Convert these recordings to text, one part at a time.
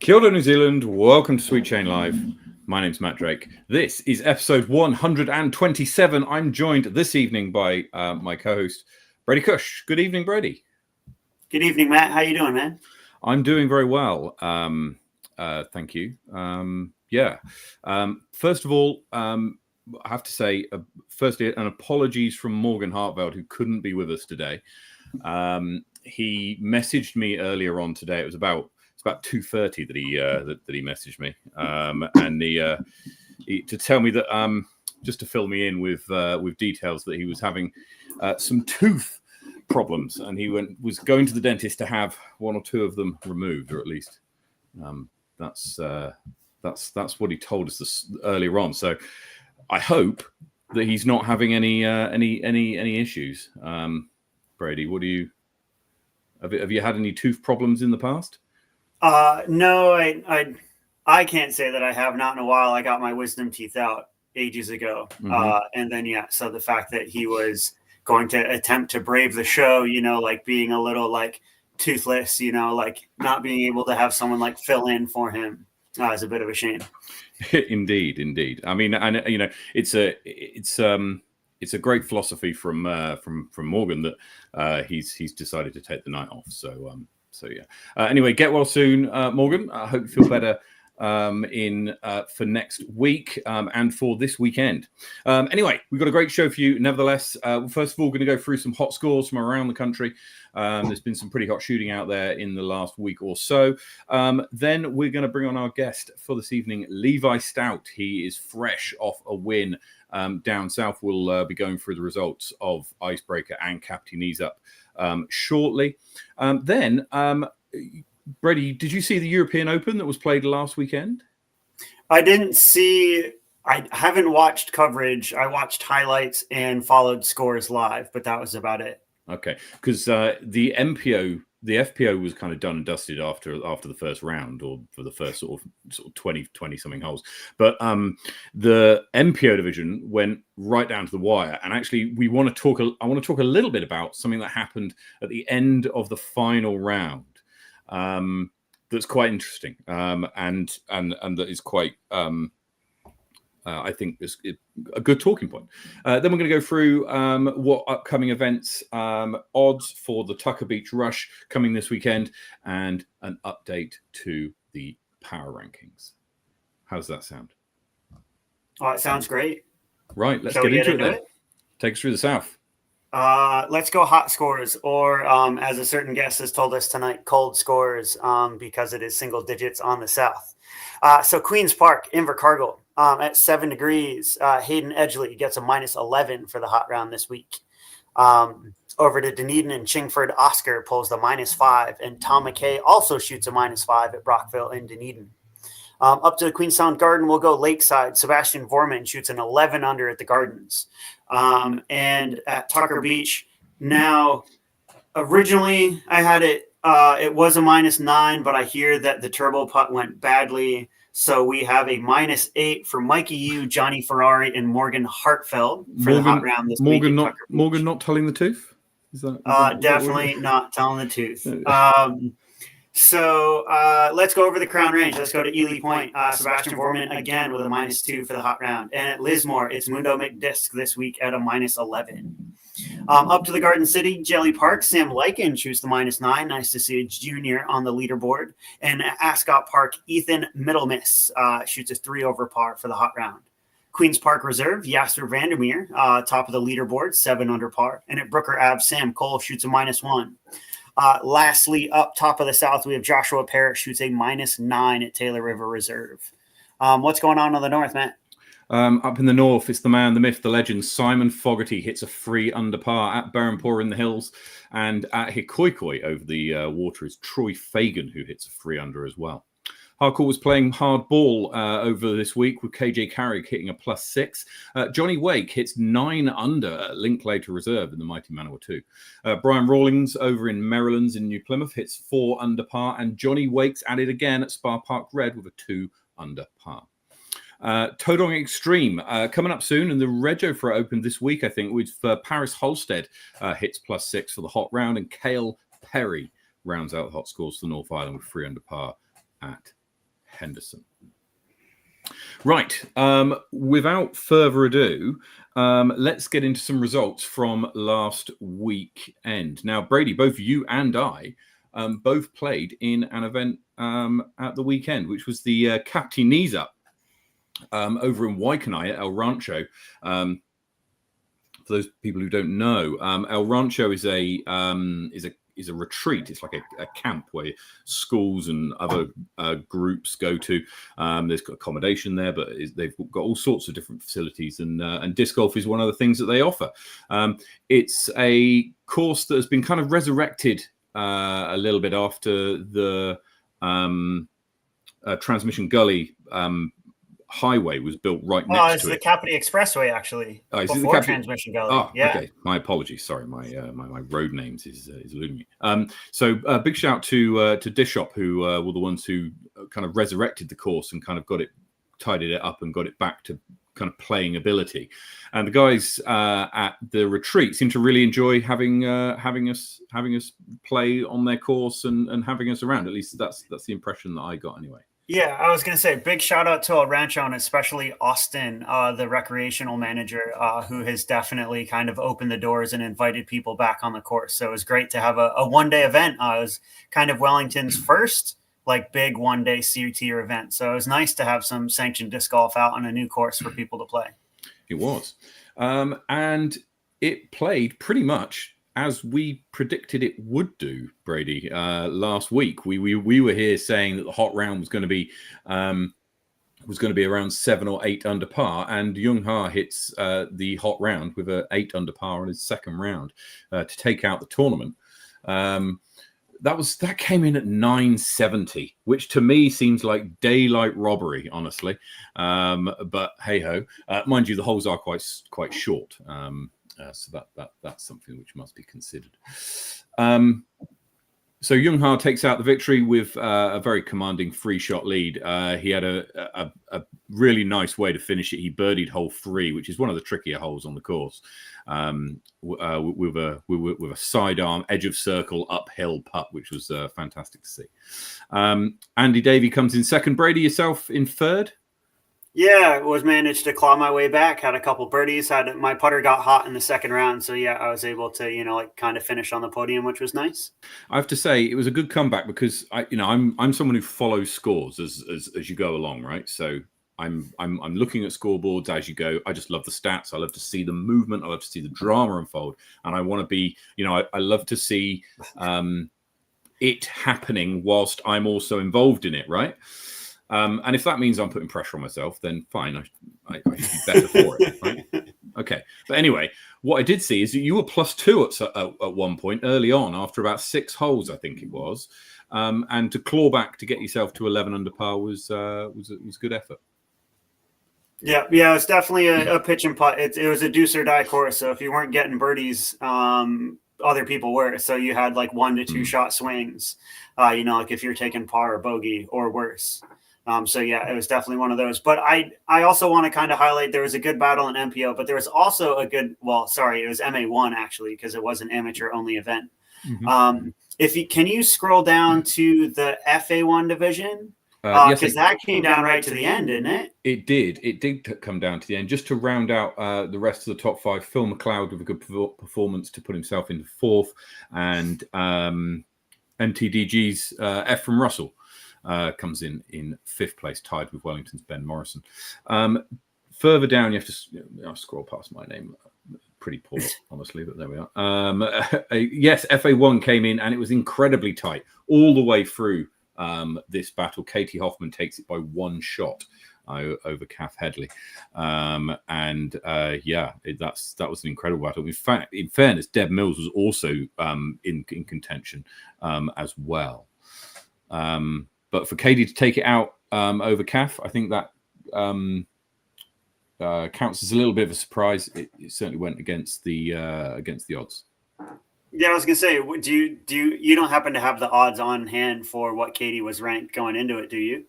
Kia ora, New Zealand. Welcome to Sweet Chain Live. My name's Matt Drake. This is episode 127. I'm joined this evening by my co-host, Brady Cush. Good evening, Brady. Good evening, Matt. How you doing, man? I'm doing very well. Thank you. First of all, I have to say, firstly, an apologies from Morgan Hartveld, who couldn't be with us today. He messaged me earlier on today. It's about 2:30 that he messaged me, and he to tell me that just to fill me in with details that he was having some tooth problems, and he was going to the dentist to have one or two of them removed, or at least that's what he told us earlier on. So I hope that he's not having any issues. Brady, what do you have you had any tooth problems in the past? No, I can't say that I have. Not in a while. I got my wisdom teeth out ages ago. Mm-hmm. And then, so the fact that he was going to attempt to brave the show, like being a little like toothless, like not being able to have someone like fill in for him is a bit of a shame. Indeed. I mean, and it's a great philosophy from Morgan that he's decided to take the night off. So yeah. Anyway, get well soon, Morgan. I hope you feel better for next week and for this weekend. Anyway, we've got a great show for you. Nevertheless, first of all, we're going to go through some hot scores from around the country. There's been some pretty hot shooting out there in the last week or so. Then we're going to bring on our guest for this evening, Levi Stout. He is fresh off a win down south. We'll be going through the results of Icebreaker and Captain Knees Up shortly. Then, Brady, did you see the European Open that was played last weekend? I didn't see. I haven't watched coverage. I watched highlights and followed scores live, but that was about it. Okay, because the FPO was kind of done and dusted after the first round, or for the first sort of 20 something holes. But the MPO division went right down to the wire. And actually, I want to talk a little bit about something that happened at the end of the final round. That's quite interesting, and that is quite. I think is a good talking point. Then we're going to go through what upcoming events, odds for the Tucker Beach Rush coming this weekend, and an update to the power rankings. How's that sound? Oh, it sounds great. Right, let's get into it then. Take us through the South. Let's go hot scores, or as a certain guest has told us tonight, cold scores, because it is single digits on the South. So Queen's Park, Invercargill, at 7 degrees. Hayden Edgley gets a -11 for the hot round this week. Over to Dunedin and Chingford, Oscar pulls the -5, and Tom McKay also shoots a -5 at Brockville and Dunedin. Up to the Queenstown Garden, we'll go Lakeside. Sebastian Vorman shoots an 11 under at the Gardens. And at Tucker Beach, now, originally I had it, it was a -9, but I hear that the turbo putt went badly. So we have a -8 for Mikey Yu, Johnny Ferrari, and Morgan Hartfeld for the hot round this week. Morgan not telling the tooth? Is that definitely not telling the tooth. So let's go over the Crown Range. Let's go to Ely Point. Sebastian Vorman again with a -2 for the hot round. And at Lismore, it's Mundo McDisk this week at a -11. Up to the Garden City, Jelly Park, Sam Lycan shoots the -9. Nice to see a junior on the leaderboard. And at Ascot Park, Ethan Middlemiss shoots a 3 over par for the hot round. Queen's Park Reserve, Jasper Vandermeer, top of the leaderboard, 7 under par. And at Brooker Ave, Sam Cole shoots a -1. Lastly, up top of the South, we have Joshua Parrish shoots a -9 at Taylor River Reserve. What's going on the North, Matt? Up in the North, it's the man, the myth, the legend. Simon Fogarty hits a 3 under par at Berhampore in the hills, and at Hikoikoi over the water is Troy Fagan, who hits a 3 under as well. Harcourt was playing hard ball over this week with KJ Carrick hitting a +6. Johnny Wake hits 9 under at Linklater Reserve in the mighty Manawatu. Brian Rawlings over in Maryland's in New Plymouth hits 4 under par, and Johnny Wake's at it again at Spa Park Red with a 2 under par. Todong Extreme coming up soon, and the Regofra opened this week, I think, with Paris Holstead hits +6 for the hot round, and Cale Perry rounds out the hot scores for the North Island with 3 under par at Henderson. Right. Without further ado, let's get into some results from last weekend. Now, Brady, both you and I both played in an event at the weekend, which was the Captain Knees Up over in Waikanae at El Rancho. For those people who don't know, El Rancho is a retreat. It's like a camp where schools and other groups go to. There's got accommodation there, but they've got all sorts of different facilities, and disc golf is one of the things that they offer. It's a course that has been kind of resurrected a little bit after the Transmission Gully highway was built right next to it. Oh, it's the Kapiti Expressway, actually. Before Transmission Gully. Oh, yeah. Okay. My apologies. Sorry, my road names is eluding me. So big shout out to Dishop, who were the ones who kind of resurrected the course and kind of tidied it up and got it back to kind of playing ability. And the guys at the retreat seem to really enjoy having us play on their course and having us around. At least that's the impression that I got anyway. Yeah, I was going to say big shout out to El Rancho and especially Austin, the recreational manager, who has definitely kind of opened the doors and invited people back on the course. So it was great to have a one-day event. It was kind of Wellington's first big one-day C-tier event. So it was nice to have some sanctioned disc golf out on a new course for people to play. It was. And it played pretty much as we predicted it would do, Brady. Last week, we were here saying that the hot round was going to be around 7 or 8 under par, and Jung Ha hits the hot round with an 8 under par on his second round to take out the tournament. That came in at 970, which to me seems like daylight robbery, honestly. But hey ho, mind you, the holes are quite short. So that's something which must be considered. So Jung Ha takes out the victory with a very commanding 3-shot lead. He had a really nice way to finish it. He birdied hole 3, which is one of the trickier holes on the course, with a sidearm edge of circle uphill putt, which was fantastic to see. Andy Davey comes in second. Brady, yourself in third. Yeah, was managed to claw my way back. Had a couple birdies. My putter got hot in the second round, so yeah, I was able to kind of finish on the podium, which was nice. I have to say it was a good comeback because I'm someone who follows scores as you go along, right? So I'm looking at scoreboards as you go. I just love the stats. I love to see the movement. I love to see the drama unfold, and I want to be I love to see it happening whilst I'm also involved in it, right? And if that means I'm putting pressure on myself, then fine. I should be better for it. Right? Okay. But anyway, what I did see is that you were +2 at one point early on after about 6 holes, I think it was. And to claw back to get yourself to 11 under par was a good effort. Yeah, it was definitely a pitch and putt. It was a deuce or die course. So if you weren't getting birdies, other people were. So you had 1 to 2 shot swings, if you're taking par or bogey or worse. So yeah, it was definitely one of those. But I also want to kind of highlight there was a good battle in MPO, but there was also it was MA1 actually, because it was an amateur only event. Mm-hmm. Can you scroll down to the FA1 division? Because that came down right to the end, didn't it? It did. It did come down to the end. Just to round out the rest of the top 5, Phil McLeod with a good performance to put himself into 4th, and MTDG's Ephraim Russell comes in 5th place, tied with Wellington's Ben Morrison. Further down, you have to scroll past my name. Pretty poor, honestly, but there we are. Yes, FA1 came in, and it was incredibly tight all the way through this battle. Katie Hoffman takes it by 1 shot over Kath Headley. That was an incredible battle. In fact, in fairness, Deb Mills was also in contention as well. But for Katie to take it out over Kath, I think that counts as a little bit of a surprise. It certainly went against the odds. Yeah, I was gonna say, do you don't happen to have the odds on hand for what Katie was ranked going into it, do you?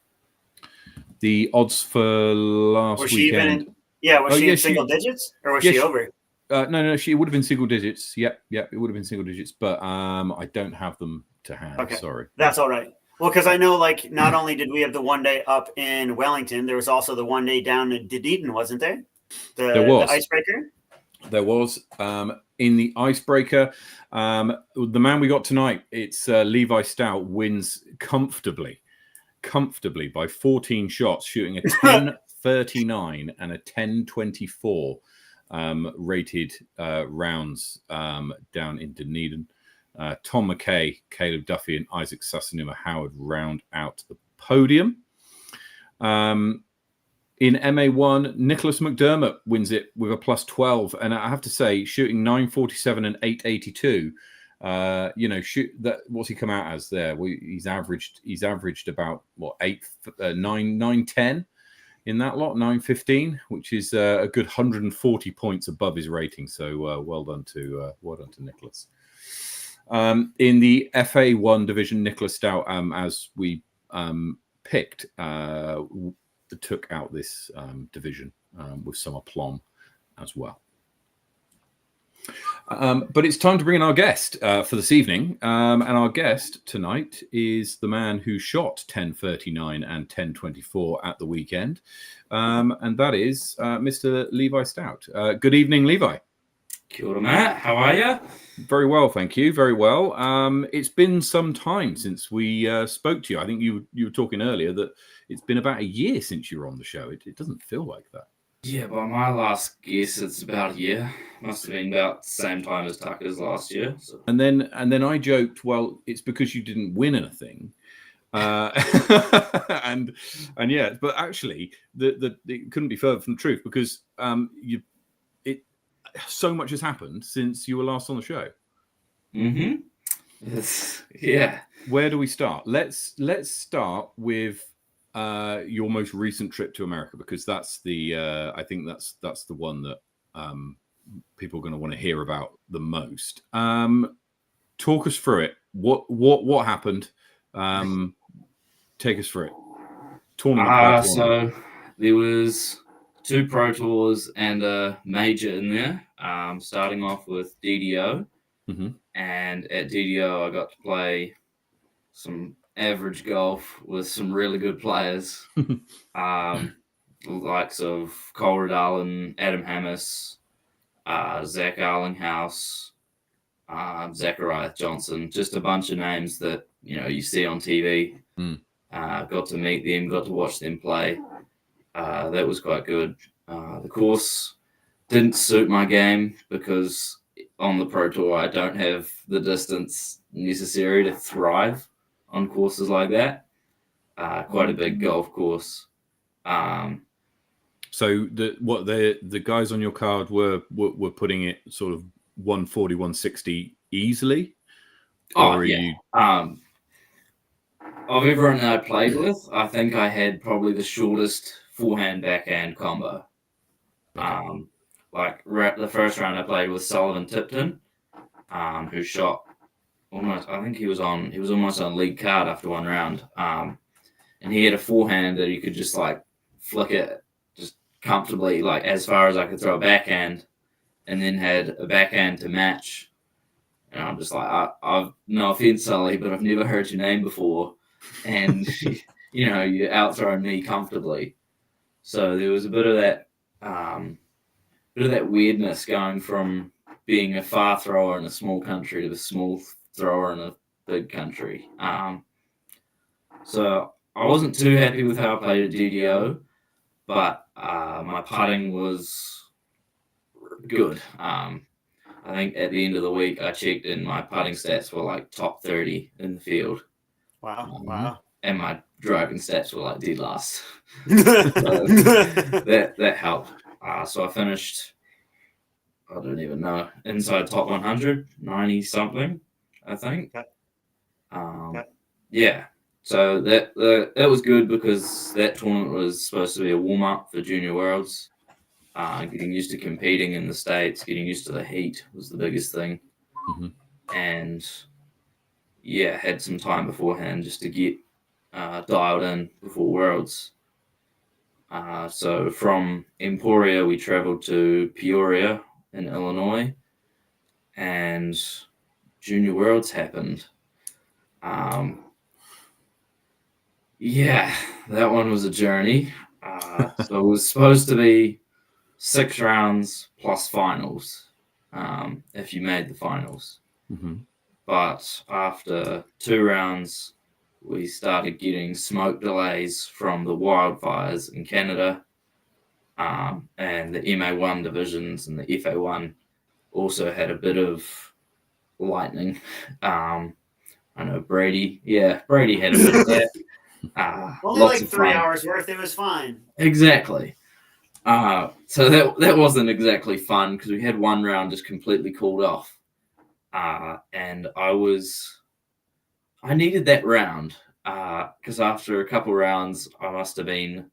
The odds for last weekend. Was she in single digits, or was she over? No, she would have been single digits. Yep, it would have been single digits, but I don't have them to hand. Okay. Sorry. That's all right. Well, because I know, like, not only did we have the one day up in Wellington, there was also the one day down in Dunedin, wasn't there? The icebreaker. There was. In the icebreaker, the man we got tonight, it's Levi Stout, wins comfortably by 14 shots, shooting a 10.39 and a 10.24 rated rounds down in Dunedin. Tom McKay, Caleb Duffy, and Isaac Susanuma Howard round out the podium. In MA1, Nicholas McDermott wins it with a plus 12, and I have to say, shooting 9.47 and 8.82. What's he come out as there? He's averaged about 9.10 in that lot, 9.15, which is a good 140 points above his rating. So well done to Nicholas. In the FA1 division, Nicholas Stout, as we picked, took out this division with some aplomb as well. But it's time to bring in our guest for this evening. And our guest tonight is the man who shot 10.39 and 10.24 at the weekend. And that is Mr. Levi Stout. Good evening, Levi. Kia ora, Matt. How are you? Very well, thank you. Very well. It's been some time since we spoke to you. I think you were talking earlier that it's been about a year since you were on the show. It doesn't feel like that. Yeah, by my last guess, it's about a year. Must have been about the same time as Tucker's last year. So. And then I joked, well, it's because you didn't win anything. And yeah, but actually, it couldn't be further from the truth because so much has happened since you were last on the show. Mm-hmm. Yeah. Where do we start? Let's start with your most recent trip to America, because that's I think that's the one that people are going to want to hear about the most. Talk us through it. What happened? Take us through it. Tournament. So there was 2 Pro Tours and a major in there, starting off with DDO. Mm-hmm. And at DDO, I got to play some average golf with some really good players, likes of Cole Riddell, Adam Hammis, Zach Arlinghouse, Zachariah Johnson, just a bunch of names that you see on TV. Got to meet them, got to watch them play. That was quite good. The course didn't suit my game because on the Pro Tour I don't have the distance necessary to thrive on courses like that. Quite a big golf course. So the guys on your card were putting it sort of 140, 160 easily? Or yeah. Of everyone that I played with, I think I had probably the shortest forehand backhand combo. The first round I played with Sullivan Tipton, who shot almost. I think he was almost on lead card after one round. And he had a forehand that he could just flick it just comfortably, as far as I could throw a backhand, and then had a backhand to match. And I'm just I've no offense, Sully, but I've never heard your name before, and you out-thrown me comfortably. So there was a bit of that weirdness going from being a far thrower in a small country to a small thrower in a big country. So I wasn't too happy with how I played at DDO, but my putting was good. I think at the end of the week I checked and my putting stats were top 30 in the field. Wow. And my driving stats were dead last. So that helped. So I finished, I don't even know, inside top 100, 90 something, I think. Okay. Yeah. So that was good because that tournament was supposed to be a warm up for Junior Worlds. Getting used to competing in the States, getting used to the heat was the biggest thing. Mm-hmm. And yeah, had some time beforehand just to get dialed in before Worlds. So from Emporia, we traveled to Peoria in Illinois, and Junior Worlds happened. Yeah, that one was a journey. So it was supposed to be 6 rounds plus finals, if you made the finals. Mm-hmm. But after 2 rounds, we started getting smoke delays from the wildfires in Canada, and the MA1 divisions and the FA1 also had a bit of lightning. I know Brady had a bit of that. Only Lots like of 3 fun. hours worth. It was fine. Exactly. So that wasn't exactly fun because we had one round just completely cooled off, and I needed that round because after a couple rounds I must have been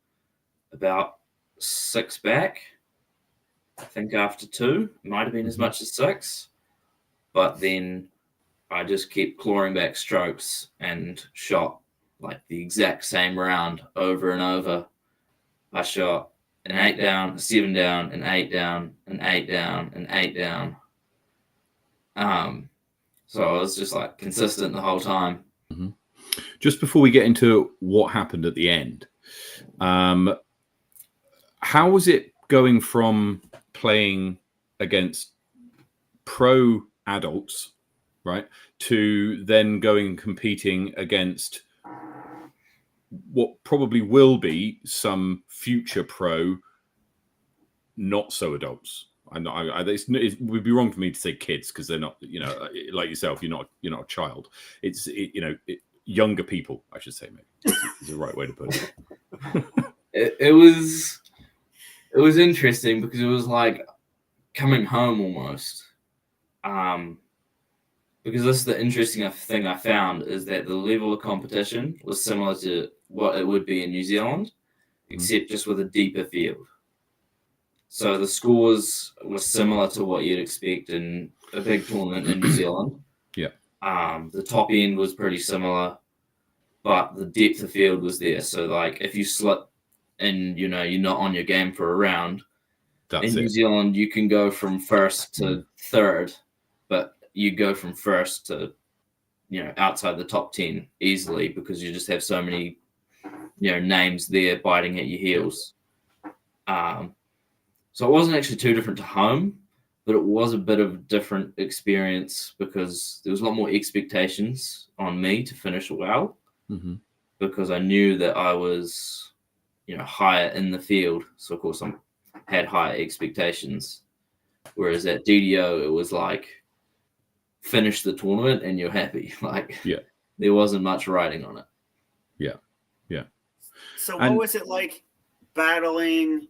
about 6 back. I think after 2 it might have been as much as 6, but then I just kept clawing back strokes and shot like the exact same round over and over. I shot an 8 down, a 7 down, an 8 down, an 8 down, an 8 down. So I was just like consistent the whole time. Mm-hmm. Just before we get into what happened at the end, how was it going from playing against pro adults, right, to then going and competing against what probably will be some future pro not so adults? It would be wrong for me to say kids because they're not, like yourself, you're not a child. It's younger people, I should say, maybe is the right way to put it. It was interesting because it was like coming home almost. Because this is the interesting thing I found is that the level of competition was similar to what it would be in New Zealand, except just with a deeper field. So the scores were similar to what you'd expect in a big tournament in New Zealand. Yeah. The top end was pretty similar, but the depth of field was there. So like if you slip and you're not on your game for a round, in New Zealand you can go from first to third, but you go from first to outside the top 10 easily because you just have so many names there biting at your heels. So it wasn't actually too different to home, but it was a bit of a different experience because there was a lot more expectations on me to finish well, because I knew that I was higher in the field. So of course I had higher expectations, whereas at DDO it was like finish the tournament and you're happy. Like there wasn't much riding on it. Yeah. So what was it like battling?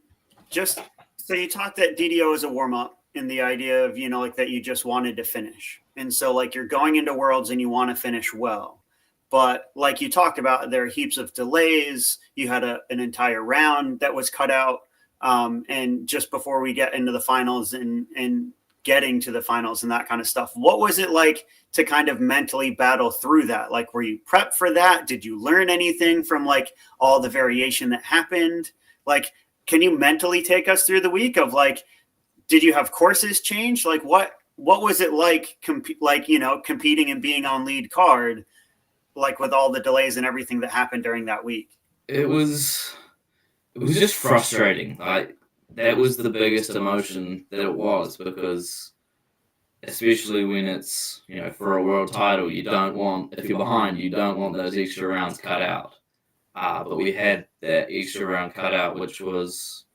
So you talked that DDO is a warm up in the idea of like that you just wanted to finish, and so like you're going into Worlds and you want to finish well, but like you talked about, there are heaps of delays. You had an entire round that was cut out, and just before we get into the finals and getting to the finals and that kind of stuff, what was it like to kind of mentally battle through that? Like, were you prepped for that? Did you learn anything from like all the variation that happened? Like, can you mentally take us through the week of like, did you have courses change? Like what was it like, competing and being on lead card, like with all the delays and everything that happened during that week? It was just frustrating. Like that was the biggest emotion that it was, because especially when it's, for a world title, you don't want, if you're behind, you don't want those extra rounds cut out. But we had that extra round cut out, which was,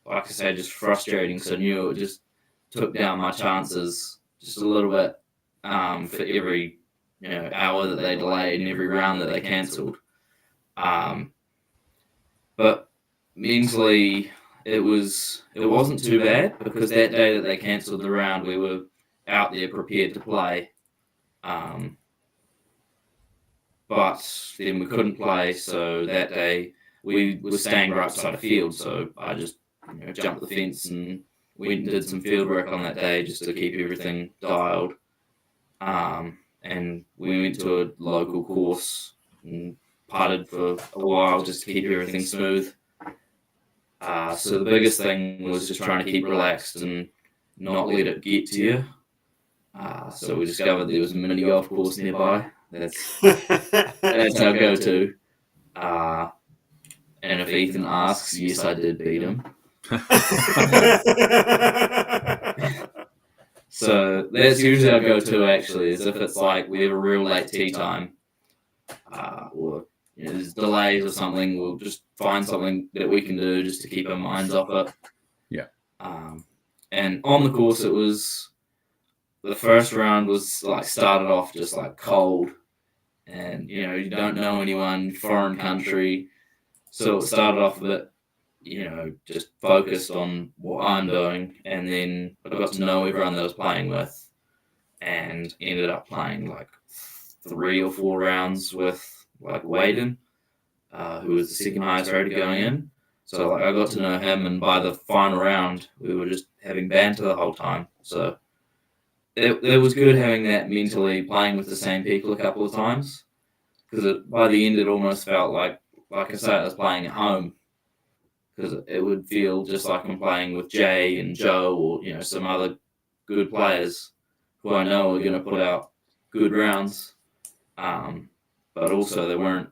like I say, just frustrating. So I knew it just took down my chances just a little bit for every hour that they delayed and every round that they cancelled. But mentally, it wasn't too bad, because that day that they cancelled the round, we were out there prepared to play. But then we couldn't play, so that day we were staying right beside a field. So I just jumped the fence and went and did some field work on that day just to keep everything dialed. And we went to a local course and putted for a while just to keep everything smooth. So the biggest thing was just trying to keep relaxed and not let it get to you. So we discovered there was a mini golf course nearby. That's our go-to. And if Ethan asks, yes, I did beat him. So that's usually our go-to, actually, is if it's like we have a real late tea time, or there's delays or something, we'll just find something that we can do just to keep our minds off it. Yeah. And on the course, it was the first round was like started off just like cold, and you don't know anyone, foreign country, so it started off a bit, just focused on what I'm doing, and then I got to know everyone that I was playing with, and ended up playing like 3 or 4 rounds with like Waden, who was the second highest rated going in. So like I got to know him, and by the final round, we were just having banter the whole time. So it was good having that mentally, playing with the same people a couple of times, because by the end it almost felt like I say, I was playing at home, because it would feel just like I'm playing with Jay and Joe, or some other good players who I know are going to put out good rounds, but also they weren't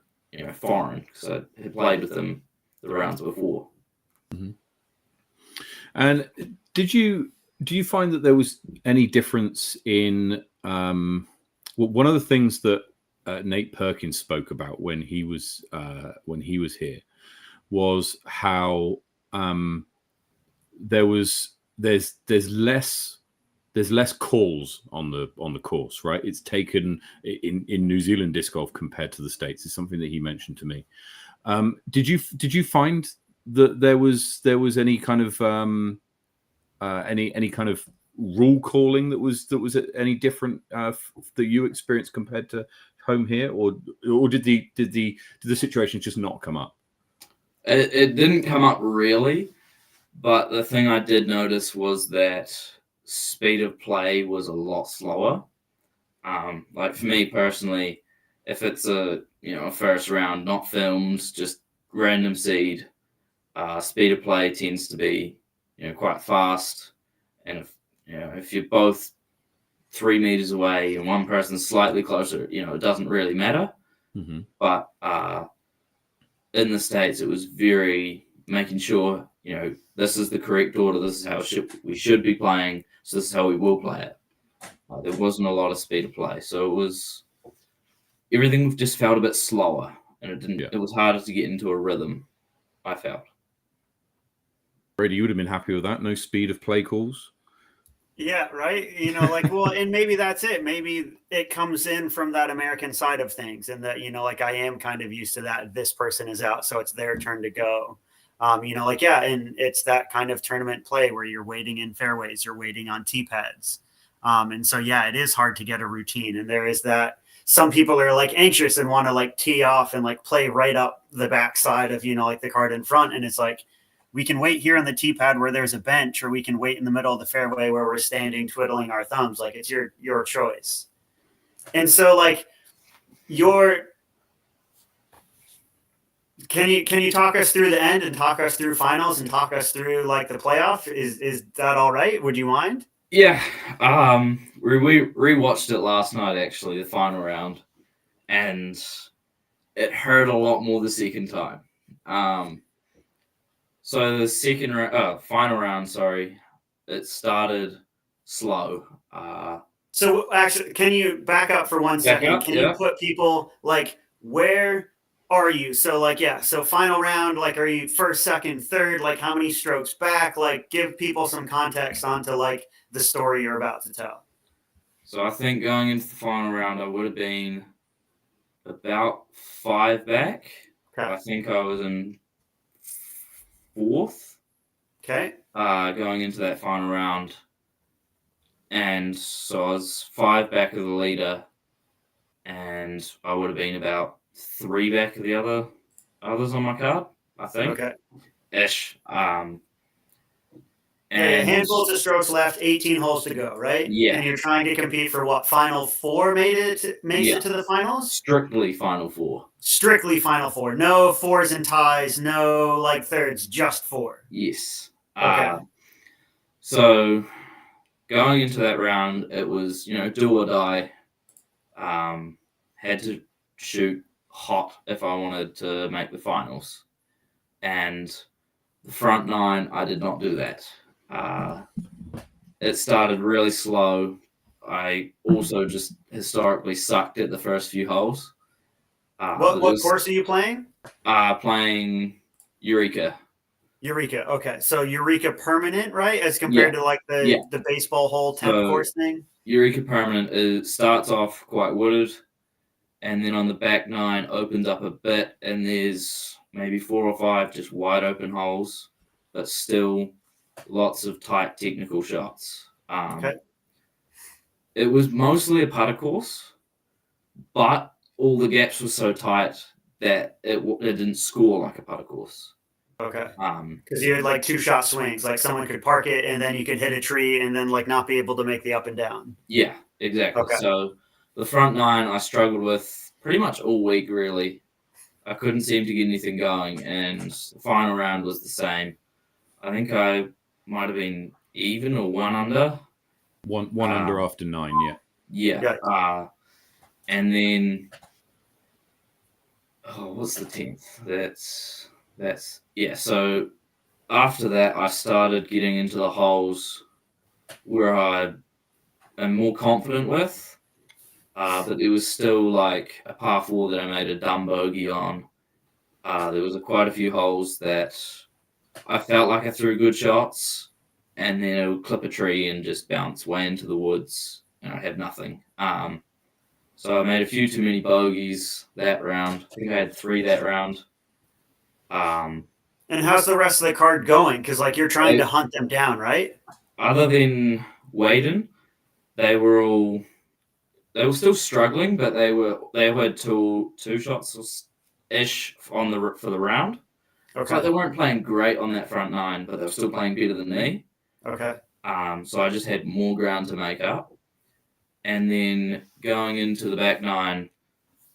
foreign, because I had played with them the rounds before. Mm-hmm. And do you find that there was any difference in one of the things that Nate Perkins spoke about when he was here was how there's less calls on the course, right? It's taken in New Zealand disc golf compared to the States. Is something that he mentioned to me. Did you find that there was any kind of any kind of rule calling that was any different that you experienced compared to home here, or did the situation just not come up? It didn't come up really, but the thing I did notice was that speed of play was a lot slower. Like for me personally, if it's a first round not filmed, just random seed, speed of play tends to be quite fast, and if you're both 3 meters away and one person's slightly closer, it doesn't really matter. Mm-hmm. But in the States, it was very making sure this is the correct order, this is how we should be playing, so this is how we will play it. There wasn't a lot of speed of play, so everything just felt a bit slower, and it was harder to get into a rhythm, I felt. Brady, you would have been happy with that. No speed of play calls. Yeah, right. Well, and maybe that's it. Maybe it comes in from that American side of things, and that I am kind of used to that. This person is out, so it's their turn to go. And it's that kind of tournament play where you're waiting in fairways, you're waiting on tee pads, and so it is hard to get a routine. And there is that. Some people are like anxious and want to tee off and play right up the backside of the card in front, and it's like, we can wait here on the tee pad where there's a bench, or we can wait in the middle of the fairway where we're standing twiddling our thumbs. It's your choice. And so can you talk us through the end and talk us through finals and talk us through the playoff? Is that all right? Would you mind? Yeah. We rewatched it last night, actually, the final round, and it hurt a lot more the second time. So the final round, it started slow. So actually, can you back up for 1 second? Can you put people where are you? So so final round, are you first, second, third? How many strokes back? Give people some context onto the story you're about to tell. So I think going into the final round, I would have been about 5 back. Okay. I think I was in 4th. Okay. Going into that final round. And so I was 5 back of the leader, and I would have been about 3 back of the others on my card, I think. Okay. Ish. And handfuls of strokes left, 18 holes to go, right? Yeah. And you're trying to compete for what? Final 4 makes it to the finals? Strictly final 4. Strictly final 4. No fours and ties, no thirds, just 4. Yes. Okay. So going into that round, it was, do or die. Had to shoot hot if I wanted to make the finals. And the front nine, I did not do that. It started really slow. I also just historically sucked at the first few holes. What course are you playing? Playing Eureka. Eureka. Okay, so Eureka permanent, right? As compared to like the baseball hole 10 course thing. Eureka permanent starts off quite wooded, and then on the back nine opens up a bit, and there's maybe 4 or 5 just wide open holes, but still lots of tight technical shots. Okay. It was mostly a putter course, but all the gaps were so tight that it didn't score like a putter course. Okay. Because you had like 2-shot swings, like someone could park it and then you could hit a tree and then like not be able to make the up and down. Yeah, exactly. Okay. So the front nine I struggled with pretty much all week, really. I couldn't seem to get anything going, and the final round was the same. I think I might have been even or 1 under. One under after 9, yeah. Yeah. And then, what's the 10th? That's yeah. So after that, I started getting into the holes where I am more confident with, but there was still like a par 4 that I made a dumb bogey on. There was quite a few holes that I felt like I threw good shots, and then it would clip a tree and just bounce way into the woods, and I had nothing. So I made a few too many bogeys that round. I think I had 3 that round. And how's the rest of the card going? Because like you're trying to hunt them down, right? Other than Waden, they were still struggling, but they had two shots ish for the round. Okay. So they weren't playing great on that front nine, but they were still playing better than me. Okay. So I just had more ground to make up. And then going into the back nine,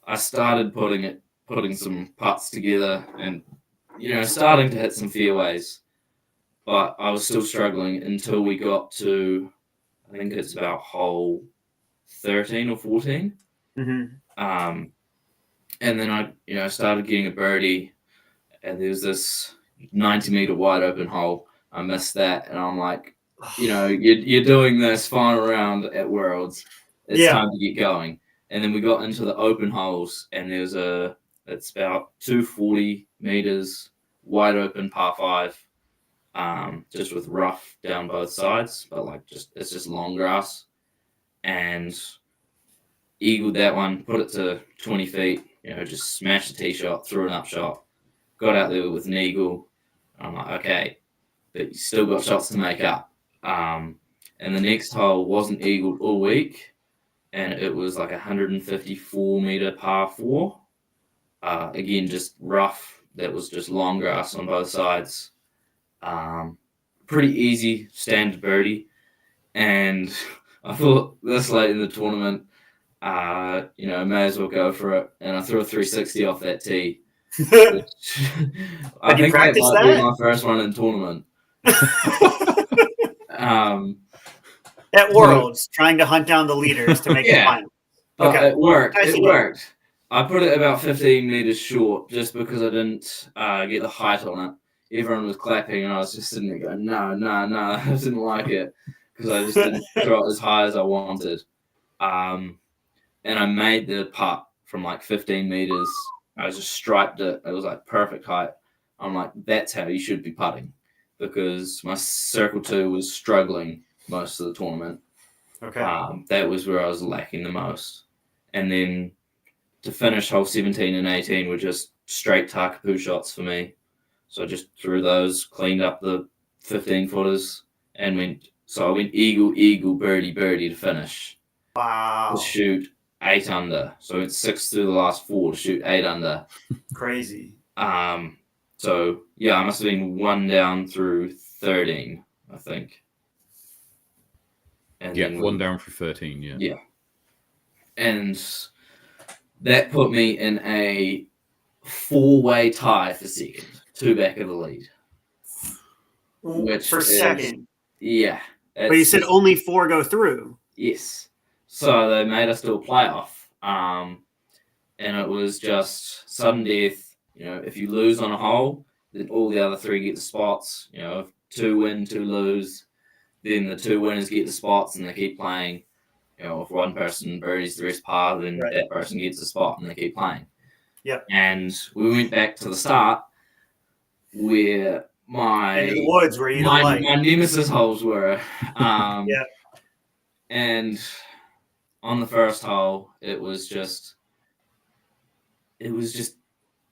I started putting some putts together and, starting to hit some fairways. But I was still struggling until we got to, I think it's about hole 13 or 14. Mm-hmm. And then I started getting a birdie, and there was this 90-meter wide open hole. I missed that, and I'm like, you're doing this final round at Worlds. It's time to get going. And then we got into the open holes, and it's about 240 meters wide open par 5, just with rough down both sides, but it's just long grass. And eagled that one, put it to 20 feet, just smashed the tee shot, threw an up shot, got out there with an eagle. I'm like, okay, but you still got shots to make up. And the next hole wasn't eagled all week, and it was like 154-meter par 4. Again, just rough. That was just long grass on both sides. Pretty easy standard birdie. And I thought this late in the tournament, may as well go for it. And I threw a 360 off that tee. I think that might be my first one in tournament. At Worlds, trying to hunt down the leaders to make the final. Okay. It worked. It worked. I put it about 15 meters short just because I didn't get the height on it. Everyone was clapping, and I was just sitting there going, no. I didn't like it because I just didn't throw it as high as I wanted. And I made the putt from like 15 meters. I just striped it. It was like perfect height. I'm like, that's how you should be putting, because my circle 2 was struggling most of the tournament. Okay. That was where I was lacking the most. And then to finish hole 17 and 18 were just straight Takapoo shots for me. So I just threw those, cleaned up the 15 footers, and I went eagle, birdie to finish. Wow. To shoot 8 under. So I went 6 through the last 4 to shoot 8 under. Crazy. So yeah, I must have been 1 down through 13, I think. And then 1 down for 13, yeah. Yeah. And that put me in a 4-way tie for second, 2 back of the lead. Second. Yeah. But you said only 4 go through. Yes. So they made us do a playoff. And and it was just sudden death. You know, if you lose on a hole, then all the other 3 get the spots. You know, if 2 win, 2 lose, then the 2 winners get the spots, and they keep playing. You know, if one person birdies the rest par, then Right. that person gets a spot, and they keep playing. Yep. And we went back to the start where Into the woods where you don't my like. nemesis holes were. Yeah. And on the first hole, it was just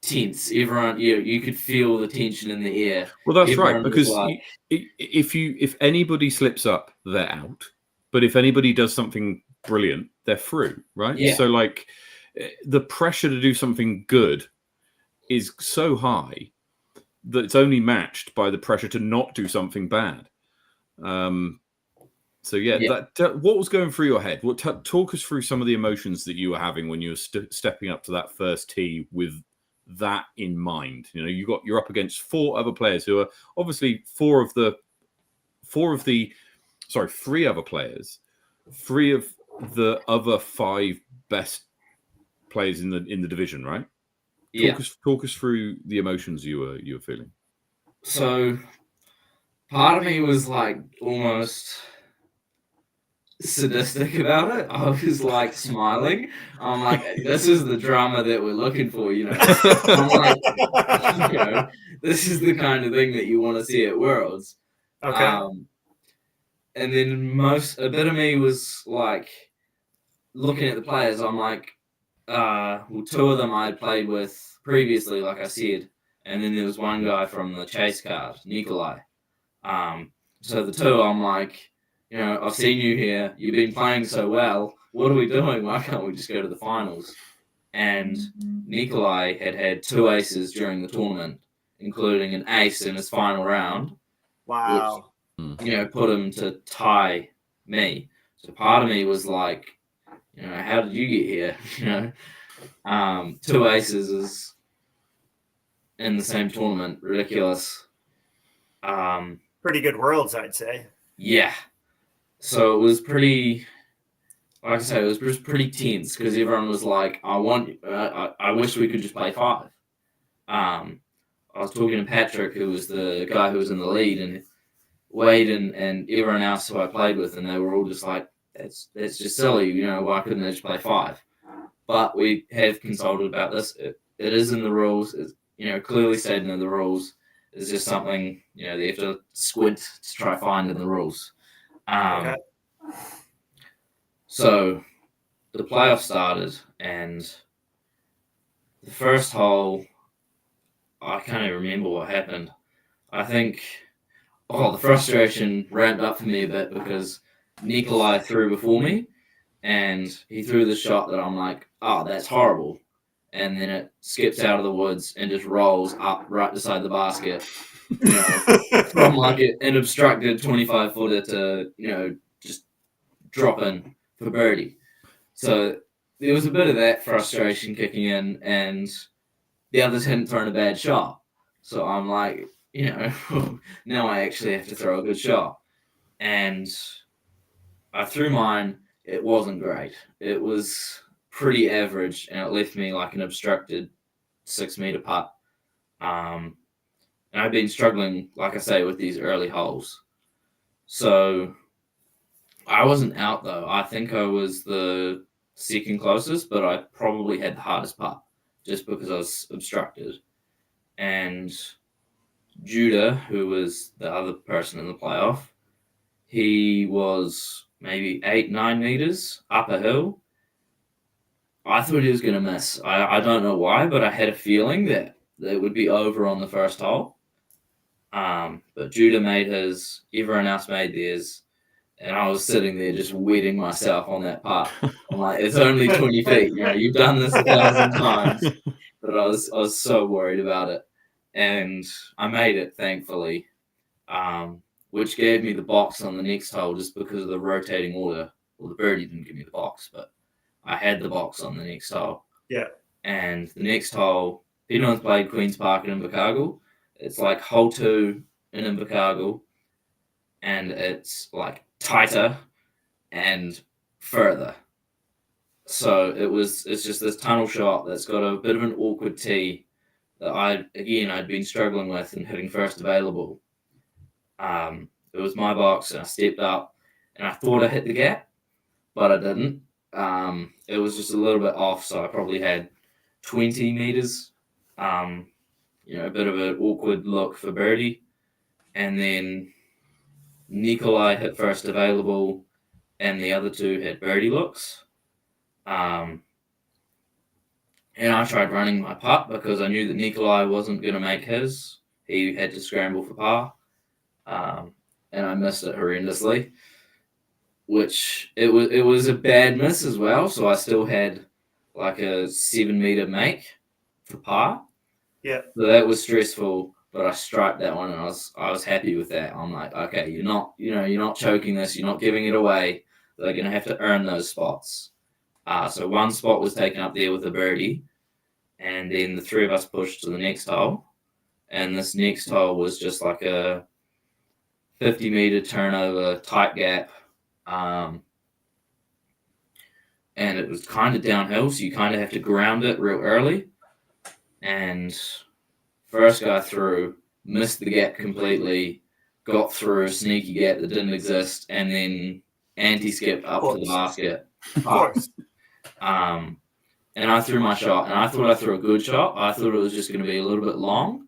tense. Everyone, you could feel the tension in the air. Well, that's right, Everyone was because like- if anybody slips up, they're out. But if anybody does something brilliant, they're through, right? Yeah. So, like, the pressure to do something good is so high that it's only matched by the pressure to not do something bad. So Yeah. what was going through your head? Talk us through some of the emotions that you were having when you were stepping up to that first tee with that in mind. You know, you're up against 4 other players who are obviously 3 other players, 3 of the other 5 best players in the division, right? Yeah. Talk us through the emotions you were feeling. So part of me was like almost sadistic about it. I was like smiling. I'm like, this is the drama that we're looking for, you know. I'm like, you know, this is the kind of thing that you want to see at Worlds. Okay. And then a bit of me was like looking at the players. I'm like, well, 2 of them I'd played with previously, like I said, and then there was one guy from the chase card, Nikolai. So the 2, I'm like, you know, I've seen you here. You've been playing so well. What are we doing? Why can't we just go to the finals? And Nikolai had 2 aces during the tournament, including an ace in his final round. Wow. Which, you know, put him to tie me. So part of me was like, you know, how did you get here? You know, 2 aces is in the same tournament, ridiculous. Pretty good Worlds, I'd say. Yeah. So it was pretty, like I say, it was just pretty tense because everyone was like, I wish we could just play 5. I was talking to Patrick, who was the guy who was in the lead, and Wade and everyone else who I played with, and they were all just like, that's just silly, you know, why couldn't they just play 5? But we have consulted about this. It is in the rules. It's, you know, clearly stated in the rules. It's just something, you know, they have to squint to try to find in the rules. Okay. So the playoff started, and the first hole, I can't even remember what happened. I think, the frustration ramped up for me a bit because Nikolai threw before me, and he threw the shot that I'm like, oh, that's horrible. And then it skips out of the woods and just rolls up right beside the basket. You know, from like an obstructed 25-footer to, you know, just drop in for birdie. So there was a bit of that frustration kicking in, and the others hadn't thrown a bad shot. So I'm like, you know, now I actually have to throw a good shot. And I threw mine. It wasn't great. It was pretty average, and it left me like an obstructed 6-meter putt. And I've been struggling, like I say, with these early holes. So I wasn't out, though. I think I was the second closest, but I probably had the hardest putt just because I was obstructed. And Judah, who was the other person in the playoff, he was maybe 8-9 meters up a hill. I thought he was going to miss. I don't know why, but I had a feeling that it would be over on the first hole. But Judah made his, everyone else made theirs, and I was sitting there just wetting myself on that putt. I'm like, it's only 20 feet. You know, you've done this 1,000 times. But I was so worried about it. And I made it, thankfully, which gave me the box on the next hole just because of the rotating order. Well, the birdie didn't give me the box, but I had the box on the next hole. Yeah. And the next hole, if anyone's played Queen's Park in Invercargill, it's like hole 2 in Invercargill, and it's like tighter and further. So it's just this tunnel shot that's got a bit of an awkward tee that I'd been struggling with and hitting first available. It was my box, and I stepped up, and I thought I hit the gap, but I didn't. It was just a little bit off, so I probably had 20 meters. A bit of an awkward look for birdie, and then Nikolai hit first available, and the other two had birdie looks. And I tried running my putt because I knew that Nikolai wasn't going to make his. He had to scramble for par. And I missed it horrendously, which it was a bad miss as well. So I still had like a 7-meter make for par. Yeah. So that was stressful, but I striped that one, and I was happy with that. I'm like, okay, you're not choking this, you're not giving it away. They're going to have to earn those spots. So one spot was taken up there with a birdie, and then the three of us pushed to the next hole. And this next hole was just like a 50-meter turnover, tight gap. And it was kind of downhill, so you kind of have to ground it real early. And first guy through, missed the gap completely, got through a sneaky gap that didn't exist, and then anti-skipped up to the basket. Of course. And I threw my shot, and I thought I threw a good shot. I thought it was just going to be a little bit long,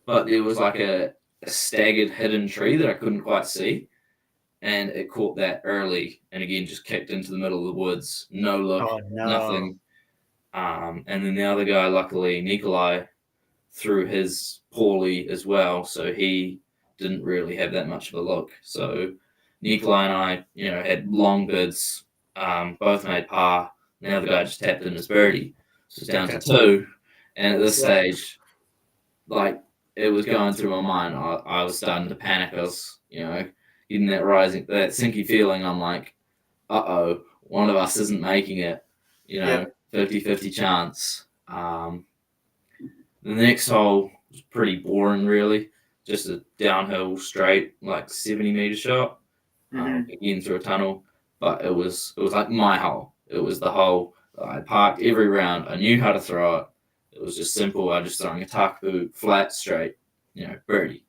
but there was like a staggered hidden tree that I couldn't quite see, and it caught that early, and again just kicked into the middle of the woods. No look, Oh, no. nothing. And then the other guy, luckily, Nikolai, threw his poorly as well, so he didn't really have that much of a look. So Nikolai and I, had long bids, both made par. The other guy just tapped in his birdie. So it's down to 2. And at this stage, like, it was going through my mind. I was starting to panic. I was, getting that sinky feeling. I'm like, uh-oh, one of us isn't making it, 50-50 chance. The next hole was pretty boring, really. Just a downhill, straight, like 70-meter shot. Again, through a tunnel. But it was like my hole. It was the hole that I parked every round. I knew how to throw it. It was just simple. I just throwing a tuck boot, flat, straight, birdie.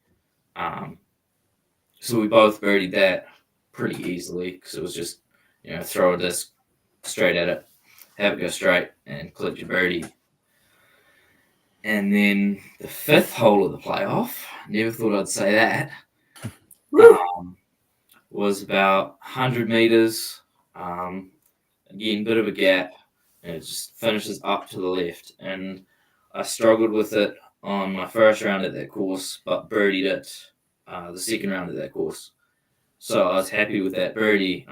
So we both birdied that pretty easily because it was just, throw a disc straight at it, have it go straight, and clip your birdie. And then the 5th hole of the playoff, never thought I'd say that, was about 100 meters. Again, bit of a gap, and it just finishes up to the left. And I struggled with it on my first round at that course, but birdied it the second round at that course. So I was happy with that birdie.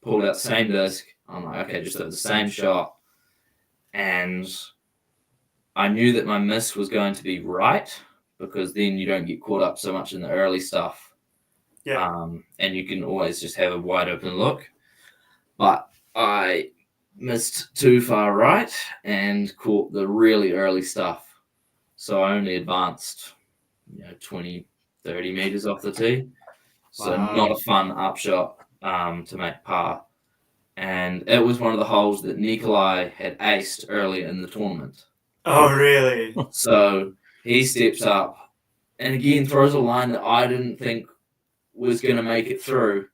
Pulled out the same disc. I'm like, okay, just have the same shot. And I knew that my miss was going to be right, because then you don't get caught up so much in the early stuff. Yeah. And you can always just have a wide open look. But I missed too far right and caught the really early stuff. So I only advanced, 20, 30 meters off the tee. So not a fun upshot to make par. And it was one of the holes that Nikolai had aced earlier in the tournament. Oh, really? So he steps up and again throws a line that I didn't think was going to make it through,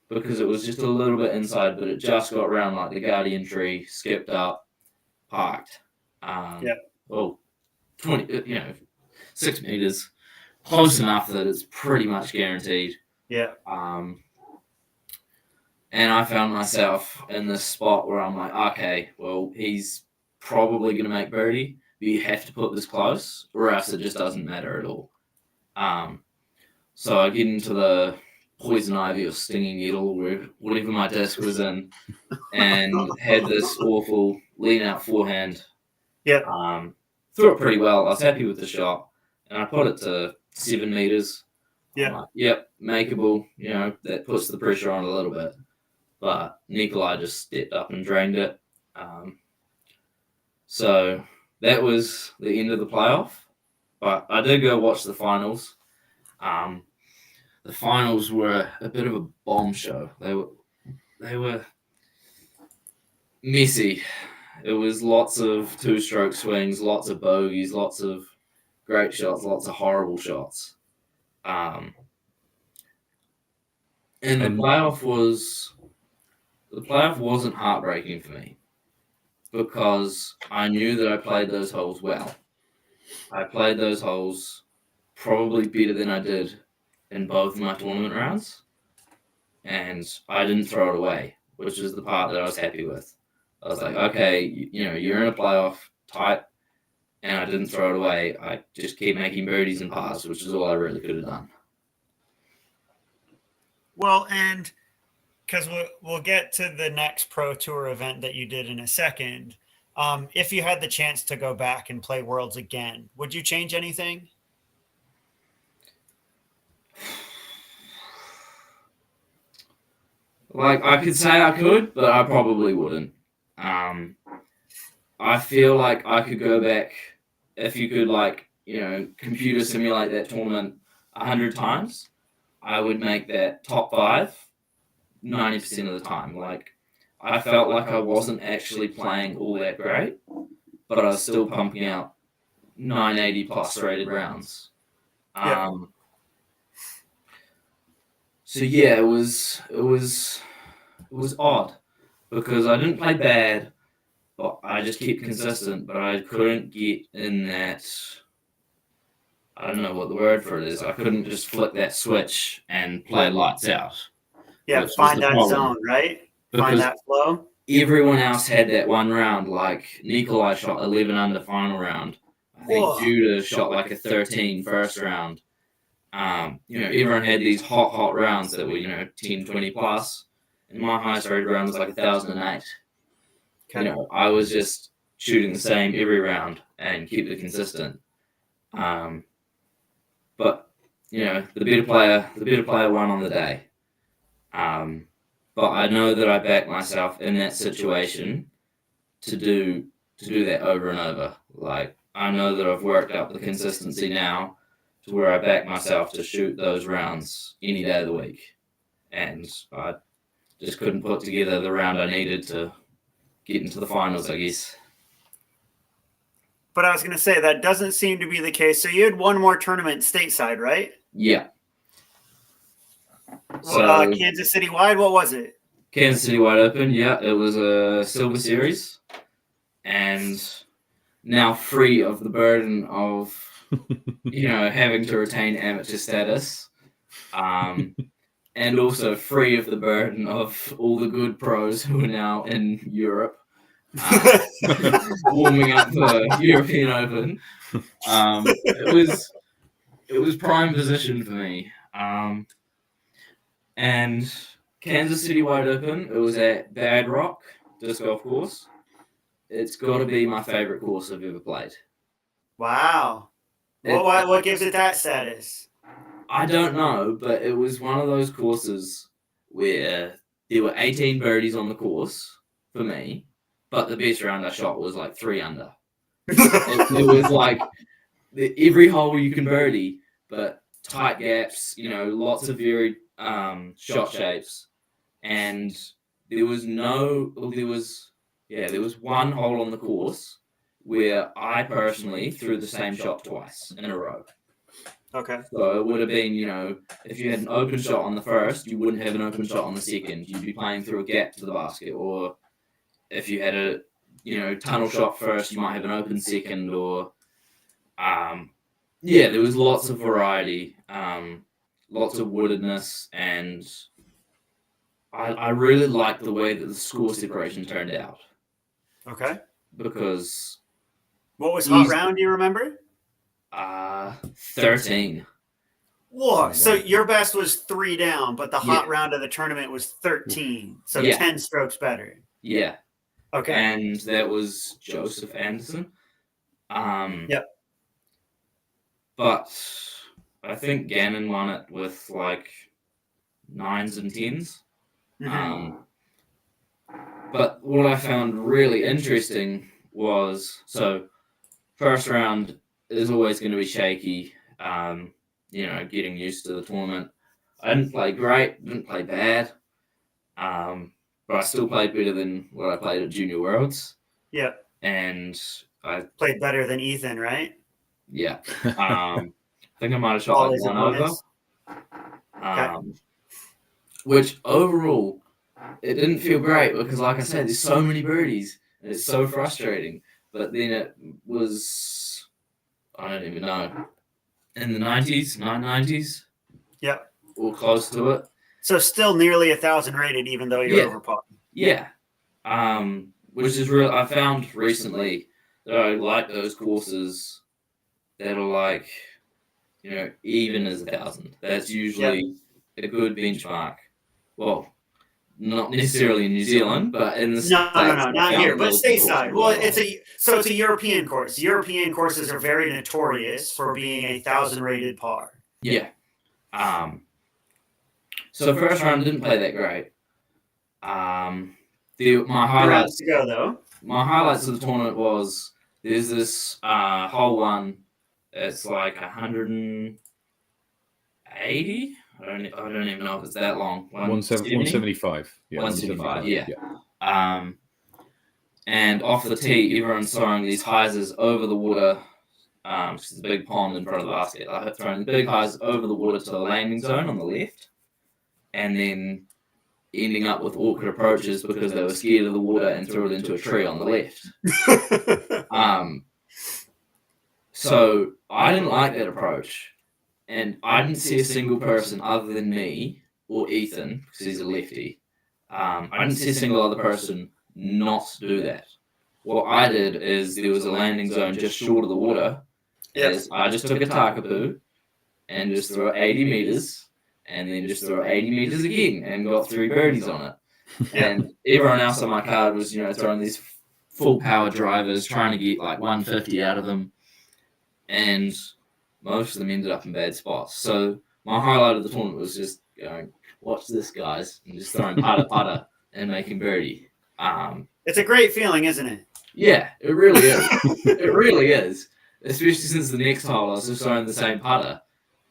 because it was just a little bit inside, but it just got around like the guardian tree, skipped up, parked. Well, 6 meters, close enough that it's pretty much guaranteed. Yeah. And I found myself in this spot where I'm like, okay, well, he's probably going to make birdie, but you have to put this close, or else it just doesn't matter at all. So I get into the poison ivy or stinging needle, whatever my disc was in, and had this awful lean out forehand. Yeah. Threw it pretty well. I was happy with the shot, and I put it to 7 meters. Yeah. Like, yep, makeable. That puts the pressure on a little bit. But Nikolai just stepped up and drained it. So that was the end of the playoff. But I did go watch the finals. The finals were a bit of a bomb show. They were Messy. It was lots of two-stroke swings, lots of bogeys, lots of great shots, lots of horrible shots. And the And- playoff wasn't heartbreaking for me because I knew that I played those holes well. I played those holes probably better than I did in both my tournament rounds, and I didn't throw it away, which is the part that I was happy with. I was like, okay, you're in a playoff tight, and I didn't throw it away. I just keep making birdies and pars, which is all I really could have done. Well, and because we'll get to the next Pro Tour event that you did in a second. If you had the chance to go back and play Worlds again, would you change anything? Like, I could say I could, but I probably wouldn't. I feel like I could go back if you could, computer simulate that tournament 100 times. I would make that top 5 90% of the time. Like, I felt like I wasn't actually playing all that great, but I was still pumping out 980 plus rated rounds. Yeah. So yeah, it was odd because I didn't play bad, but I just kept consistent. But I couldn't get in that. I don't know what the word for it is. I couldn't just flick that switch and play lights out. Yeah, which was find the that problem. zone, right? Because Find that flow. everyone else had that one round. Like Nikolai shot 11 under final round. I think Whoa. Judah shot like a 13 first round. Everyone had these hot rounds that were 10, 20 plus. And my highest rated round was like 1,008. Okay. I was just shooting the same every round and keep it consistent. But the better player won on the day. But I know that I backed myself in that situation to do that over and over. Like, I know that I've worked up the consistency now to where I back myself to shoot those rounds any day of the week. And I just couldn't put together the round I needed to get into the finals, I guess. But I was going to say that doesn't seem to be the case. So you had one more tournament stateside, right? Yeah. So Kansas City wide, what was it? Kansas City Wide Open, yeah, it was a Silver Series, and now free of the burden of having to retain amateur status, and also free of the burden of all the good pros who are now in Europe, warming up for European Open. It was prime position for me, and Kansas City Wide Open, it was at Bad Rock Disc Golf Course. It's got to be my favorite course I've ever played. Wow. What gives it that status? I don't know, but it was one of those courses where there were 18 birdies on the course for me, but the best round I shot was like 3 under. It was like every hole you can birdie, but tight gaps, lots of varied shot shapes. And there was one hole on the course where I personally threw the same shot twice in a row. Okay. So it would have been, if you had an open shot on the first, you wouldn't have an open shot on the second. You'd be playing through a gap to the basket. Or if you had a, tunnel shot first, you might have an open second. Or, there was lots of variety, lots of woodedness, and I really liked the way that the score separation turned out. Okay. Because what was hot round? Do you remember? 13. Whoa! So your best was 3 down, but the hot round of the tournament was 13. So 10 strokes better. Yeah. Okay. And that was Joseph Anderson. Yep. But I think Gannon won it with like 9s and 10s. Mm-hmm. But what I found really interesting was, first round is always going to be shaky, getting used to the tournament. I didn't play great, didn't play bad, but I still played better than what I played at Junior Worlds. Yeah. And I Played better than Ethan, right? Yeah. I think I might have shot All like his one over. opponents. Which overall, it didn't feel great because, like I said, there's so many birdies and it's so frustrating. But then it was, I don't even know, in the 990s? Yeah. Or close to it. So still nearly 1,000 rated, even though you're over par. Yeah. Which is real. I found recently that I like those courses that are like, even as 1,000. That's usually a good benchmark. Well, not necessarily in New Zealand, but in the No, not here, but stateside. Well, it's a European course. European courses are very notorious for being 1,000 rated par. Yeah. So first round didn't play that great. My highlights to go though. My highlights of the tournament was there's this hole one. It's like 180. I don't even know if it's that long. 175. Yeah, 175. Yeah. And off the tee, everyone's throwing these hyzers over the water. It's a big pond in front of the basket. I'm throwing the big hyzers over the water to the landing zone on the left, and then ending up with awkward approaches because they were scared of the water and threw it into a tree on the left. So I didn't like that approach, and I didn't see a single person other than me or Ethan, because he's a lefty. I didn't see a single other person not do that. What I did is there was a landing zone just short of the water. Yes. I just took a Takapoo and just threw 80 meters, and then just threw 80 meters again and got 3 birdies on it. And everyone else on my card was, throwing these full power drivers, trying to get like 150 out of them. And most of them ended up in bad spots. So my highlight of the tournament was just going, watch this, guys, and just throwing putter and making birdie. It's a great feeling, isn't it? Yeah, it really is. It really is. Especially since the next hole I was just throwing the same putter.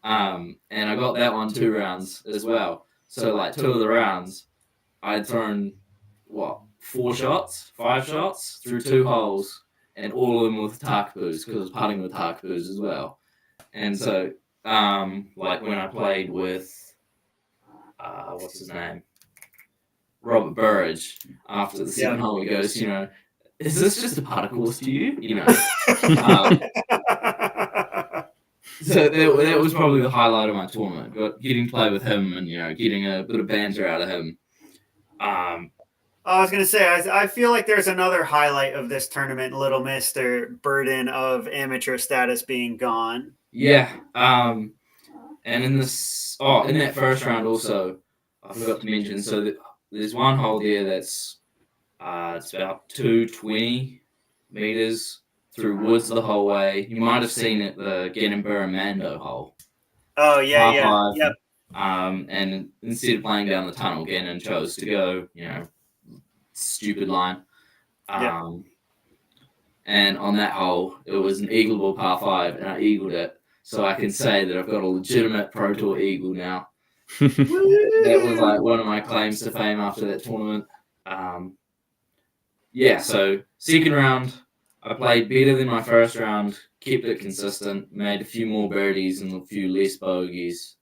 And I got that one 2 rounds as well. So like 2 of the rounds, I'd thrown, 5 shots through 2 holes, and all of them with Takapoos, because I was putting with Takapoos as well. And so, like when I played with, what's his name? Robert Burridge, after the 7th hole, he goes, is this just a putter course to you? So that was probably the highlight of my tournament, getting to play with him and, getting a bit of banter out of him. I was going to say, I feel like there's another highlight of this tournament, Little Mr. Burden of amateur status being gone. Yeah. And in that first round also, I forgot to mention, so there's one hole there that's it's about 220 meters through woods the whole way. You might have seen it, the Gannon Mando hole. Oh, yeah. Yep. And instead of playing down the tunnel, Gannon chose to go, stupid line. And on that hole, it was an eagleable par 5, and I eagled it. So I can say that I've got a legitimate Pro Tour eagle now. That was like one of my claims to fame after that tournament. So second round, I played better than my first round, kept it consistent, made a few more birdies and a few less bogeys,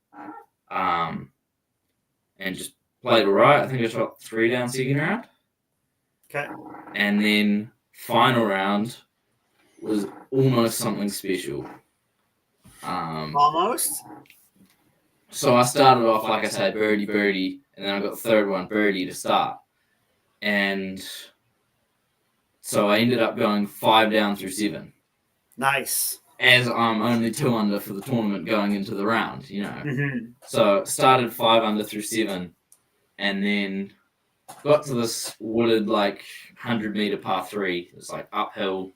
and just played all right. I think I shot 3 down second round. Okay. And then final round was almost something special. Almost? So I started off, like I said, birdie, and then I got the third one, birdie to start. And so I ended up going 5 down through 7. Nice. As I'm only 2 under for the tournament going into the round, Mm-hmm. So started 5 under through 7, and then got to this wooded, 100-meter par 3. It's uphill.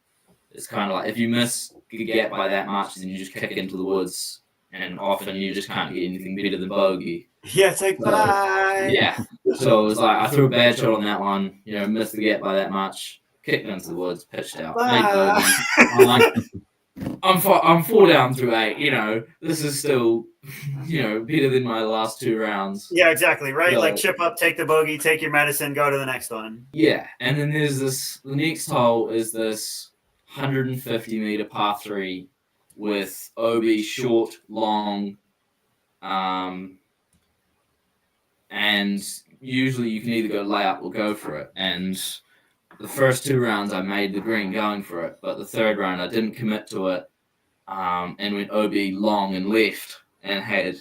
It's kind of like if you miss the gap by that much, then you just kick into the woods, and often you just can't get anything better than bogey. Yeah, it's bye. Yeah. So it was I threw a bad shot on that one, missed the gap by that much, kicked into the woods, pitched out, made bogey. I'm I'm 4 down through 8. You know, this is still, you know, better than my last 2 rounds. Yeah, exactly. Right. So- Like chip up, take the bogey, take your medicine, go to the next one. Yeah, and then there's this. The next hole is this 150-meter par 3 with OB short, long, and usually you can either go layup or go for it. And the first 2 rounds I made the green going for it, but the third round I didn't commit to it, and went OB long and left and had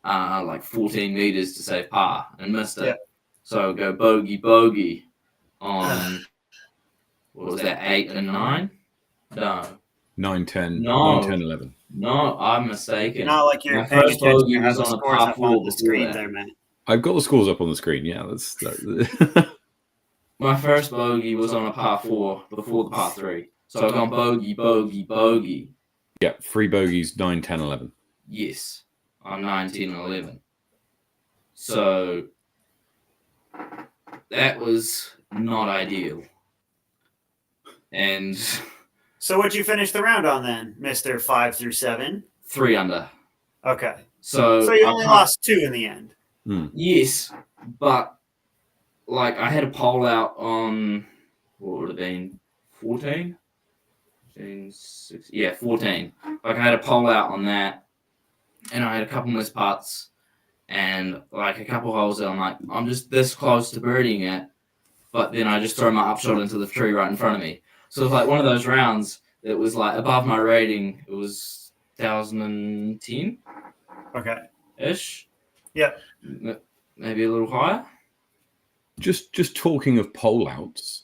like 14 meters to save par and missed it. Yeah. So go bogey on what was that, 8 and 9? No, 9, 10, No. 9, 10, 11. no, I'm mistaken. Not like you're My paying first attention bogey to how was the on a scores par up 4 on the before screen that. there, man. I've got the scores up on the screen. Yeah, that's My first bogey was on a par 4 before the par 3. So I've gone bogey. yeah. 3 bogeys, 9, 10, 11. Yes, on 9, 10, and 11. So that was not ideal. And So what'd you finish the round on then, Mr. 5 through 7? 3 under. Okay. So you I only can't- lost 2 in the end. Yes, but like I had a poll out on what would have been 14? 15, 16, yeah, 14. Like I had a poll out on that, and I had a couple missed putts, and like a couple holes that I'm like, I'm just this close to birdieing it, but then I just throw my upshot into the tree right in front of me. So it's like one of those rounds that was like above my rating. It was 2010 Okay. ish. Yeah. Maybe a little higher. Just talking of pole outs,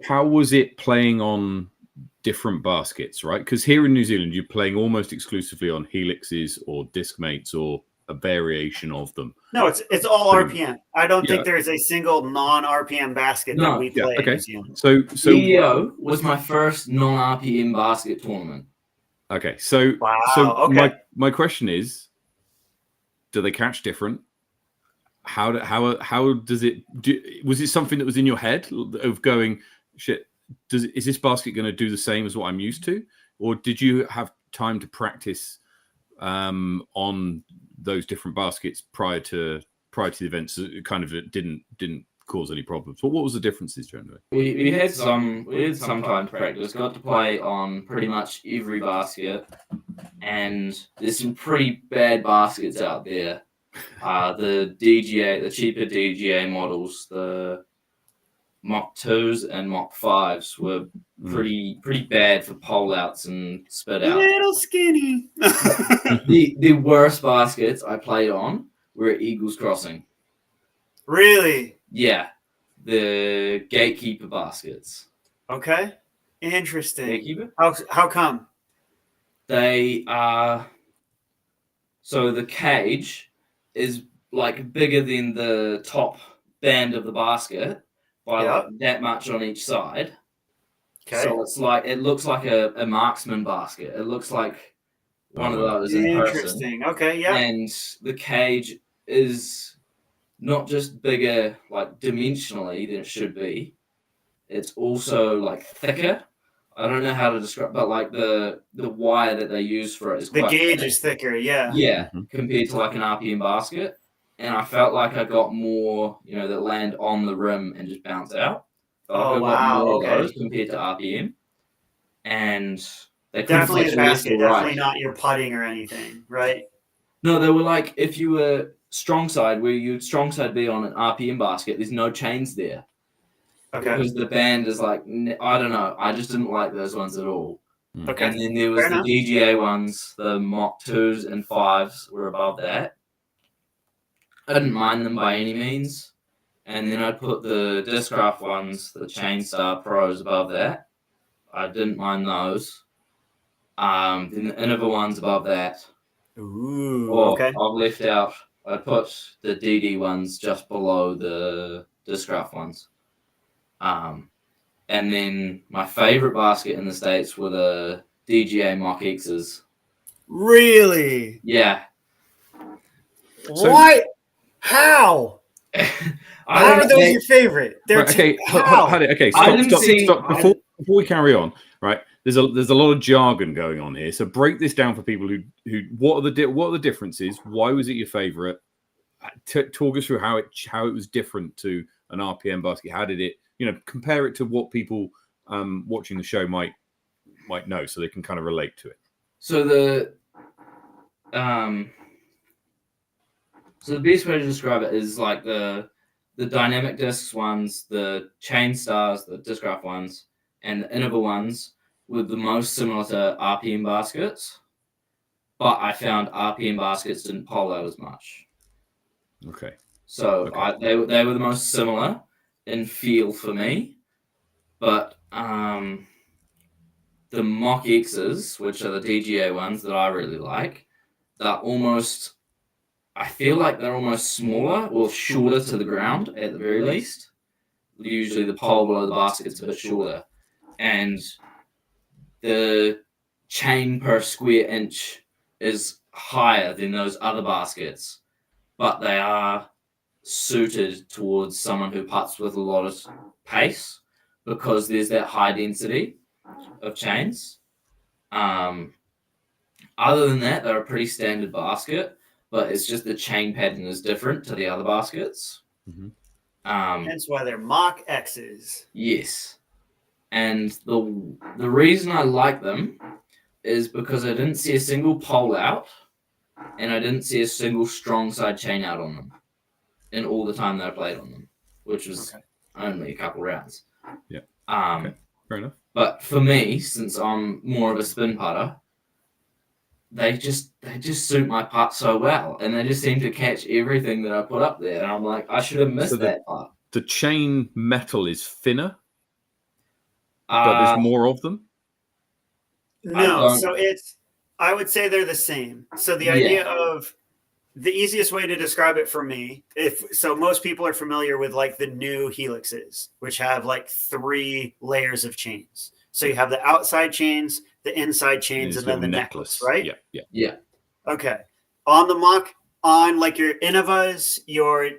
how was it playing on different baskets, right? Because here in New Zealand, you're playing almost exclusively on helixes or discmates or a variation of them. No, it's all RPM. I don't Yeah. think there is a single non-RPM basket No. that we Yeah, play in okay. New Zealand. So DEO was my first non-RPM basket tournament. okay, so Wow, so okay. my question is, do they catch different? How does it was it something that was in your head of going, shit, is this basket going to do the same as what I'm used to, or did you have time to practice on those different baskets prior to the events? So it kind of didn't cause any problems. But what was the differences generally? We had some time to practice. Got to play on pretty much every basket, and there's some pretty bad baskets out there. The cheaper DGA models, the Mach 2s and Mach 5s were pretty bad for pole outs and spit out. Little skinny. The worst baskets I played on were at Eagles Crossing. Really? Yeah, the gatekeeper baskets. Okay. Interesting. Gatekeeper? How come? They are. So the cage is like bigger than the top band of the basket by Yeah. like that much on each side. Okay. So it looks like a marksman basket. It looks like one of those in person. Interesting. Okay. Yeah. And the cage is not just bigger like dimensionally than it should be. It's also like thicker. I don't know how to describe, but like the wire that they use for it is The quite gauge thick. is thicker. Yeah. Yeah, compared to like an RPM basket. And I felt like I got more, that land on the rim and just bounce out. Felt like Oh, I got wow, more okay. of those compared to RPM. And they couldn't Definitely flex the left basket. or right. Definitely not your putting or anything. Right. No, they were like, if you were strong side, where you'd strong side be on an RPM basket, there's no chains there. Okay. Because the band is like, I don't know. I just didn't like those ones at all. Okay. And then there was Fair the enough. DGA ones, the Mach 2s and 5s were above that. I didn't mind them by any means. And then I'd put the Discraft ones, the Chainstar Pros above that. I didn't mind those. Then the Innova ones above that. Ooh. Or Okay. I've left out, I put the DD ones just below the Discraft ones. And then my favorite basket in the States were the DGA Mach X's. Really? Yeah. So- What? How? How are those your favorite? They're Right, okay, how? okay. I didn't see- Stop. before we carry on, right? There's a lot of jargon going on here. So break this down for people who what are the differences? Why was it your favorite? Talk us through how it was different to an RPM basket. How did it, compare it to what people watching the show might know, so they can kind of relate to it. So the best way to describe it is like the dynamic discs ones, the chain stars, the Discraft ones, and the Innova ones were the most similar to RPM baskets, but I found RPM baskets didn't pole out as much. Okay. So they were the most similar in feel for me, but the Mock X's, which are the DGA ones that I really like, I feel like they're almost smaller or shorter to the ground at the very least. Usually the pole below the basket's a bit shorter. And the chain per square inch is higher than those other baskets, but they are suited towards someone who putts with a lot of pace because there's that high density of chains. Other than that, they're a pretty standard basket, but it's just the chain pattern is different to the other baskets. Mm-hmm. Hence why they're Mock X's. Yes. And the reason I like them is because I didn't see a single pole out and I didn't see a single strong side chain out on them in all the time that I played on them, which was only a couple rounds. Yeah. Okay. Fair enough. But for me, since I'm more of a spin putter, they just suit my putt so well, and they just seem to catch everything that I put up there. And I'm like, I should have missed that putt. The chain metal is thinner, but there's more of them. No, so I would say they're the same. So the idea of the easiest way to describe it for me, most people are familiar with like the new Helixes, which have like 3 layers of chains. So you have the outside chains, the inside chains, and then the necklace, right? Yeah. Okay. On the Mock, on like your Innovas, your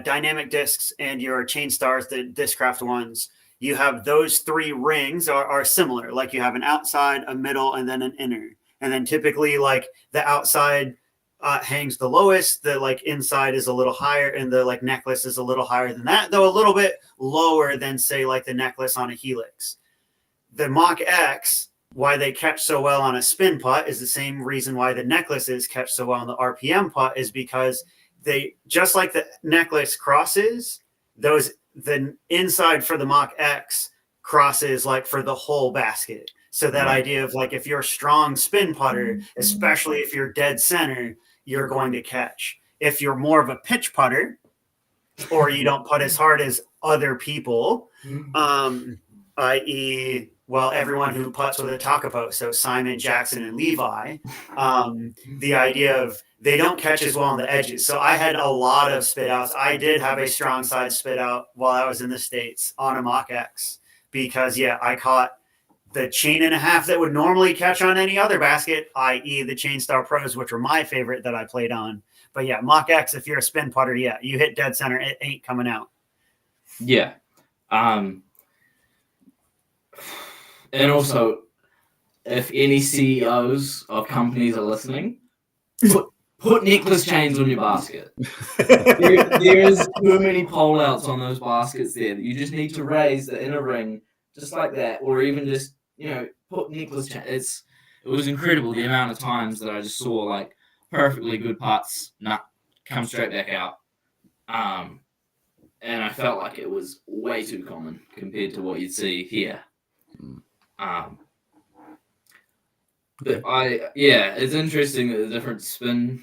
dynamic discs, and your chain stars, the Discraft ones, you have those 3 rings are similar. Like you have an outside, a middle, and then an inner. And then typically like the outside hangs the lowest, the like inside is a little higher, and the like necklace is a little higher than that, though a little bit lower than say like the necklace on a Helix. The Mock X, why they catch so well on a spin putt is the same reason why the necklaces catch so well on the RPM putt, is because they, just like the necklace crosses, the inside for the Mock X crosses like for the whole basket. So that idea of like, if you're a strong spin putter, especially if you're dead center, you're going to catch. If you're more of a pitch putter, or you don't putt as hard as other people, i.e., everyone who putts with a Takapo, so Simon, Jackson, and Levi, the idea of they don't catch as well on the edges. So I had a lot of spit outs. I did have a strong side spit out while I was in the States on a Mock X because, I caught the chain and a half that would normally catch on any other basket, i.e. the Chain Star Pros, which were my favorite that I played on. But Mock X, if you're a spin putter, you hit dead center, it ain't coming out. Yeah. And also, if any CEOs of companies are listening, put necklace chains on your basket. there is too many pole outs on those baskets there that you just need to raise the inner ring just like that, or even just put necklace chains. It was incredible the amount of times that I just saw like perfectly good putts come straight back out. And I felt like it was way too common compared to what you'd see here. But it's interesting that the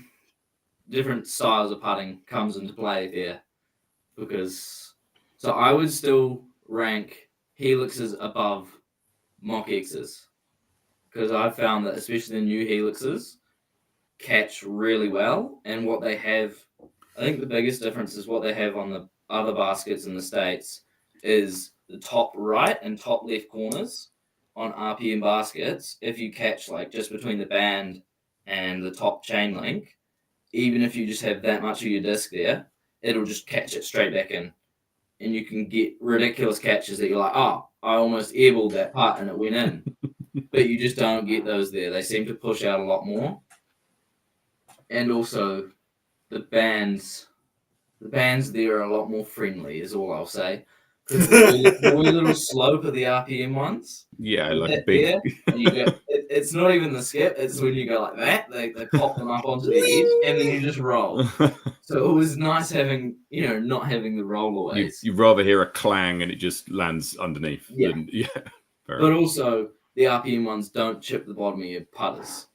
different styles of putting comes into play there, because I would still rank Helixes above Mock X's, because I found that especially the new Helixes catch really well, and what they have, I think the biggest difference is what they have on the other baskets in the States is the top right and top left corners on RPM baskets. If you catch like just between the band and the top chain link, even if you just have that much of your disc there, it'll just catch it straight back in. And you can get ridiculous catches that you're like, oh, I almost airballed that putt and it went in. But you just don't get those there. They seem to push out a lot more. And also, the bands there are a lot more friendly, is all I'll say. Because the wee little slope of the RPM ones. Yeah, like a that big. there, and you go, it's not even the skip, it's when you go like that, they pop them up onto the edge, and then you just roll. So it was nice having, not having the roll always. You'd rather hear a clang and it just lands underneath. Yeah. Than, yeah. But also, the RPM ones don't chip the bottom of your putters.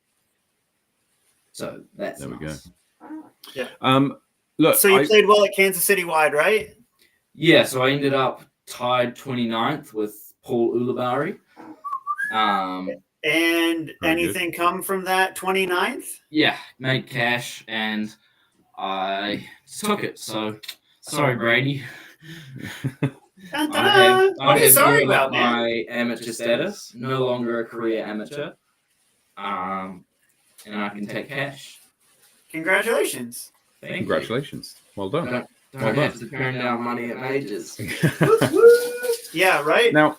So that's There we nice. go. Yeah. Look, So you played well at Kansas City wide, right? Yeah, so I ended up tied 29th with Paul Ulibarri. And Very anything come from that 29th? Yeah, made cash and I took it. So sorry, Brady. Dun, dun, I dun. What are you have sorry given up about, man? my amateur status. No longer a career amateur. And I can take cash. Congratulations. Thank congratulations. Well you. done. Don't Well have done. to turn down money at majors. Yeah, right? Now,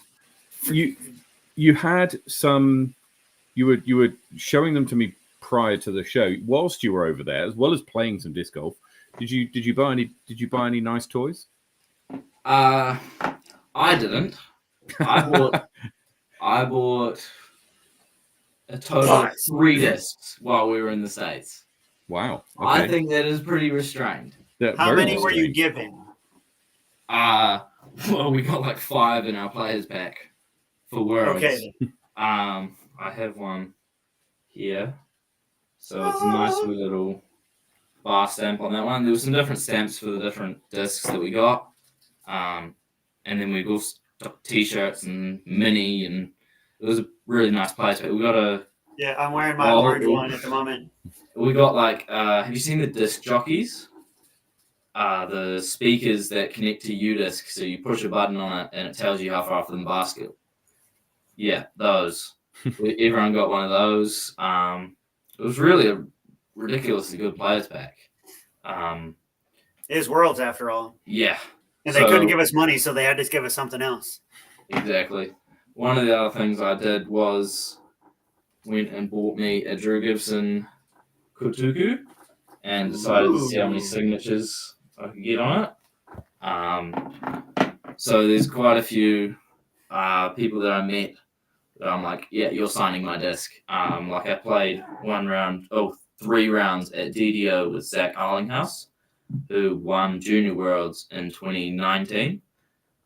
you had some. You were showing them to me prior to the show. Whilst you were over there, as well as playing some disc golf, did you buy any nice toys? I didn't. I bought a total of Nice. 3 discs while we were in the States. Wow. Okay. I think that is pretty restrained. They're How very many were you restrained. given? Well, we got like 5 in our players pack for Worlds. Okay. I have one here. So it's a nice wee little bar stamp on that one. There were some different stamps for the different discs that we got. And then we got t-shirts and mini, and it was a really nice place. But we got Yeah, I'm wearing my Oh, orange ooh. one at the moment. we got like have you seen the disc jockeys? The speakers that connect to UDisc, so you push a button on it and it tells you how far off the basket. Yeah, those. Everyone got one of those. It was really a ridiculously good players pack. It is Worlds after all. Yeah, And they So- couldn't give us money, so they had to give us something else. exactly. One of the other things I did was went and bought me a Drew Gibson Kutuku and decided to see how many signatures I could get on it. So there's quite a few people that I met that I'm like, yeah, you're signing my disc. Like I played 3 rounds at DDO with Zach Arlinghouse, who won Junior Worlds in 2019.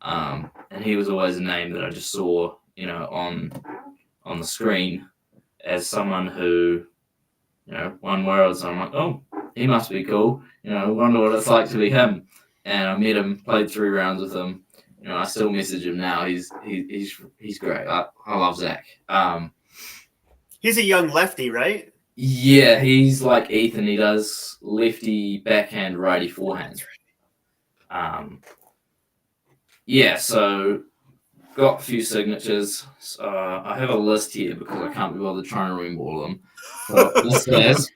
And he was always a name that I just saw, on the screen as someone who, won Worlds. And I'm like, oh, he must be cool. Wonder what it's like to be him. And I met him, played 3 rounds with him. I still message him now. He's great. I love Zach. He's a young lefty, right? Yeah, he's like Ethan. He does lefty backhand, righty forehand. Yeah, so got a few signatures. I have a list here because I can't be bothered trying to remember all of them. So this list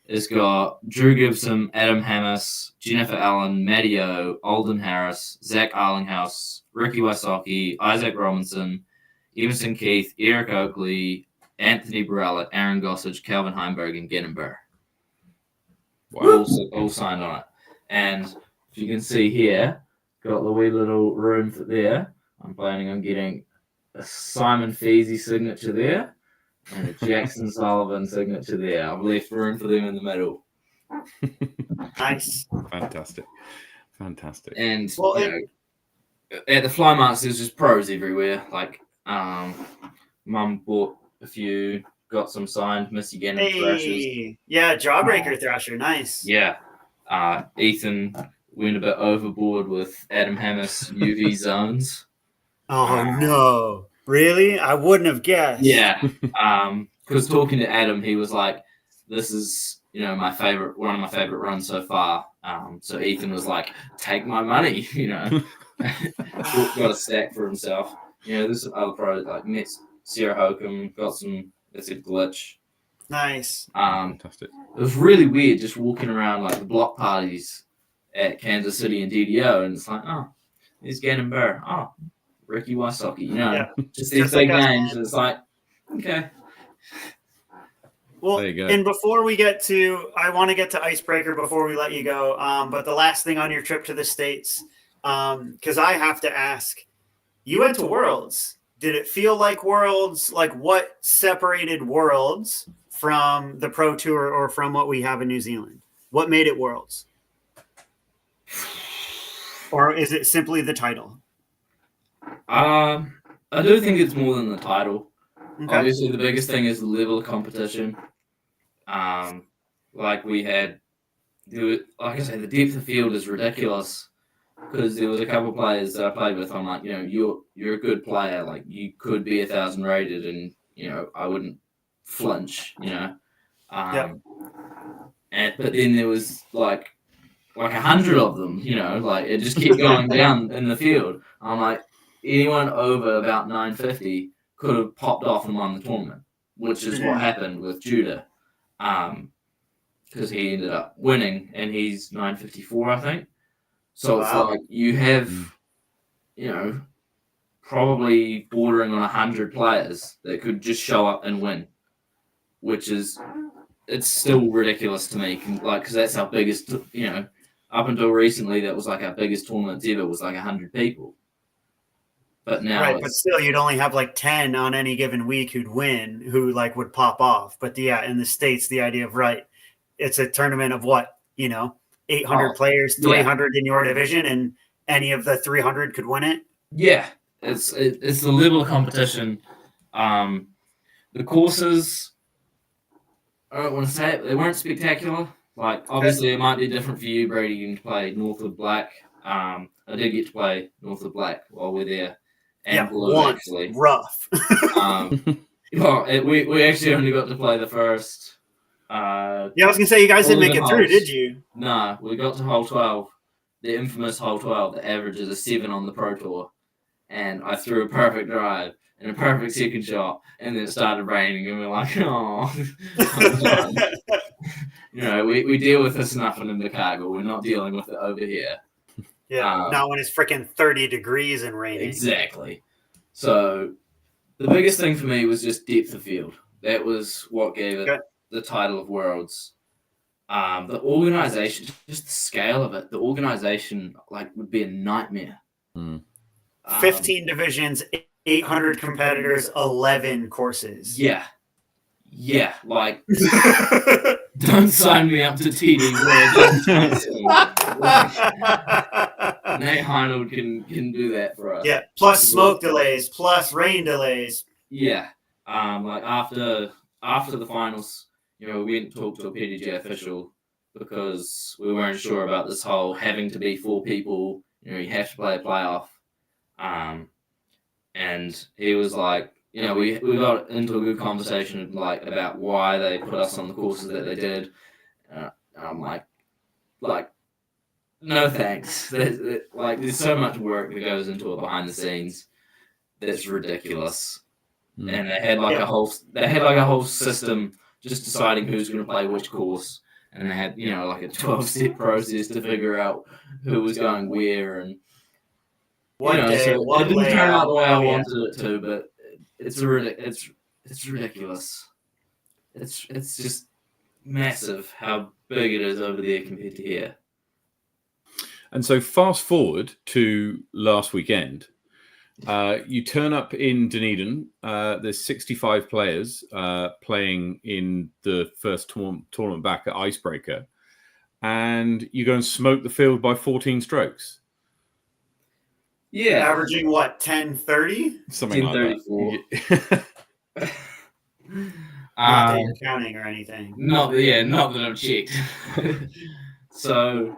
has got Drew Gibson, Adam Hammes, Jennifer Allen, Matty O, Alden Harris, Zach Arlinghouse, Ricky Wysocki, Isaac Robinson, Emerson Keith, Eric Oakley, Anthony Barella, Aaron Gossage, Calvin Heimberg, and Gannon Burr. Wow. All signed on it. And if you can see here, got the wee little room for there. I'm planning on getting a Simon Feasy signature there and a Jackson Sullivan signature there. I've left room for them in the middle. Nice. Fantastic. And Well, at the fly marks, there's just pros everywhere. Like, Mum bought a few, got some signed Missy Gannon thrashers. Hey, yeah, Jawbreaker Thrasher, nice. Yeah. Ethan went a bit overboard with Adam Hammes UV zones. Oh no, really? I wouldn't have guessed. Yeah. Because talking to Adam, he was like, "This is one of my favorite runs so far." So Ethan was like, "Take my money," got a stack for himself. There's some other pros like met Sarah Hokum, got some. That's a glitch. Nice. Fantastic. It was really weird just walking around like the block parties at Kansas City and DDO, and it's like, oh, there's Gannon Burr. Oh, Ricky Wysocki, you know, Yeah. just these Just like big us, names. man. It's like, okay. Well, There you go. and before we get to, I want to get to Icebreaker before we let you go. But the last thing on your trip to the States, because I have to ask, you went to Worlds. Did it feel like Worlds? Like what separated Worlds from the Pro Tour or from what we have in New Zealand? What made it Worlds? Or is it simply the title? I do think it's more than the title. Okay. Obviously, the biggest thing is the level of competition. Like we had, like I say, the depth of field is ridiculous because there was a couple of players that I played with. I'm like, you know, you're a good player. Like you could be 1,000 rated, and you know, I wouldn't flinch. You know, but then there was like 100 of them. You know, like it just kept going down in the field. I'm like, anyone over about 950 could have popped off and won the tournament, which is what happened with Judah. Because he ended up winning, and he's 954, I think. So it's like you have, you know, probably bordering on 100 players that could just show up and win, which is, it's still ridiculous to me. Like, because that's our biggest, you know, up until recently, that was like our biggest tournament ever was like 100 people. But now, right, but still, you'd only have like 10 on any given week who'd win, who like would pop off. But yeah, in the States, the idea of it's a tournament of what, you know, 800 players, 300 in your division, and any of the 300 could win it. Yeah, it's the level of competition. The courses, I don't want to say it, they weren't spectacular. Like, obviously, it might be different for you, Brady. You can play Northwood Black. I did get to play Northwood Black while we're there. And Blue, actually. Rough. Well, we actually only got to play the first. I was gonna say you guys didn't make it through, did you? No, we got to hole 12, the infamous hole 12 that averages a 7 on the Pro Tour, and I threw a perfect drive and a perfect second shot, and then it started raining, and we're like, oh, you know, we deal with this enough in Invercargill. We're not dealing with it over here. Yeah, not when it's freaking 30 degrees and raining. Exactly. So the biggest thing for me was just depth of field. That was what gave it the title of Worlds. The organization, just the scale of it, the organization like would be a nightmare. 15 divisions, 800 competitors, 11 courses. Yeah, like don't sign me up to TD World. Nate Heinold can do that for us. Yeah, plus smoke delays, plus rain delays. Yeah, like after the finals, you know, we went and talked to a PDG official because we weren't sure about this whole having to be 4 people. You know, you have to play a playoff. And he was like, you know, we got into a good conversation like about why they put us on the courses that they did. I'm like, no thanks. There's so much work that goes into it behind the scenes. That's ridiculous. And they had like a whole system just deciding who's going to play which course, and they had, you know, like a 12-step process to figure out who was going where, and it didn't turn out the way I wanted it to, but it's ridiculous. It's just massive how big it is over there compared to here. And so fast forward to last weekend. You turn up in Dunedin. There's 65 players playing in the first tournament back at Icebreaker, and you go and smoke the field by 14 strokes. Yeah, averaging what, 10:30? Something like that. Not that you're counting or anything. Not that I've checked. So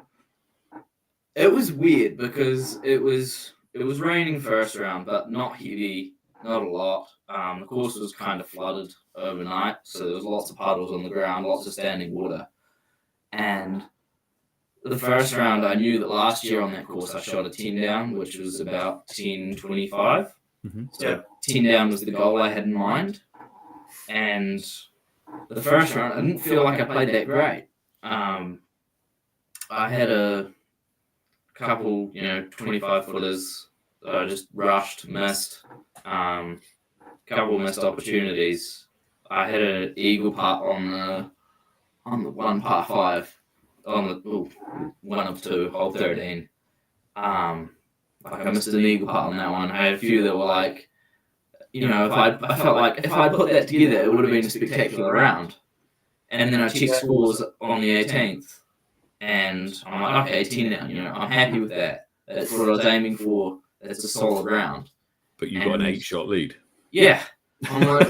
it was weird because it was raining first round, but not heavy, not a lot. The course was kind of flooded overnight, so there was lots of puddles on the ground, lots of standing water. And the first round, I knew that last year on that course I shot a 10 down, which was about 10.25. So 10 down was the goal I had in mind. And the first round, I didn't feel like I played that great. I had a couple, 25 footers I just rushed, missed. Couple missed opportunities. I had an eagle putt on the one par five on the one of two, hole 13. I missed an eagle putt on that one. I had a few that were like, I felt like if I'd put that together, it would have been a spectacular round. And then I checked scores on the 18th, and I'm like, okay, 10 now. I'm happy with that. That's what I was aiming for. That's a solid round. But you got an 8-shot lead. Yeah, I'm like,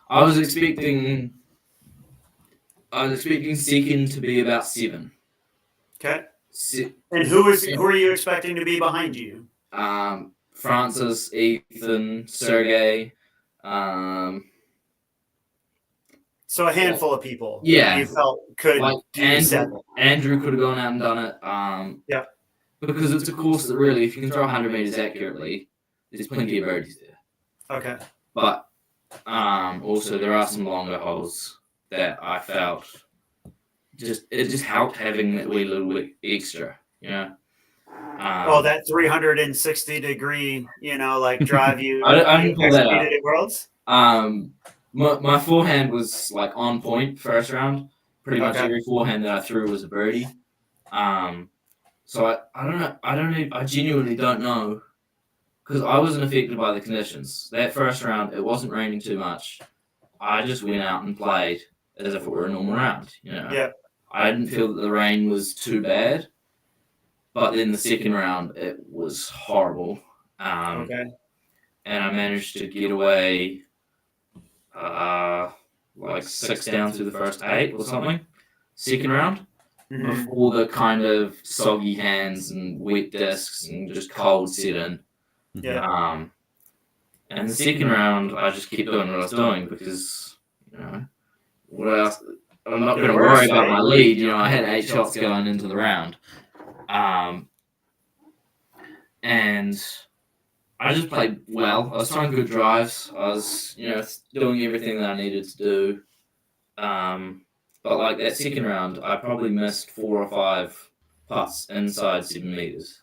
I was expecting second to be about 7. Okay. And who are you expecting to be behind you? Francis, Ethan, Sergey. So a handful of people. Yeah. You felt could do 7. Andrew could have gone out and done it. Yeah. Because it's a course that really, if you can throw 100 meters accurately, there's plenty of birdies there. Okay. But also there are some longer holes that I felt it just helped having that wee little bit extra, that 360-degree, drive you. I didn't pull that out. At Worlds. My forehand was like on point first round. Pretty much every forehand that I threw was a birdie. So I don't know. I genuinely don't know, because I wasn't affected by the conditions. That first round, it wasn't raining too much. I just went out and played as if it were a normal round. Yeah. I didn't feel that the rain was too bad, but then the second round, it was horrible. And I managed to get away like 6 down through the first 8 or something. Second round. Before the kind of soggy hands and wet discs and just cold set in. Yeah. And the second round, I just kept doing what I was doing because, what else? I'm not going to worry about my lead. I had 8 shots going into the round. And I just played well. I was throwing good drives. I was, doing everything that I needed to do. But like that second round, I probably missed 4 or 5 putts inside 7 meters.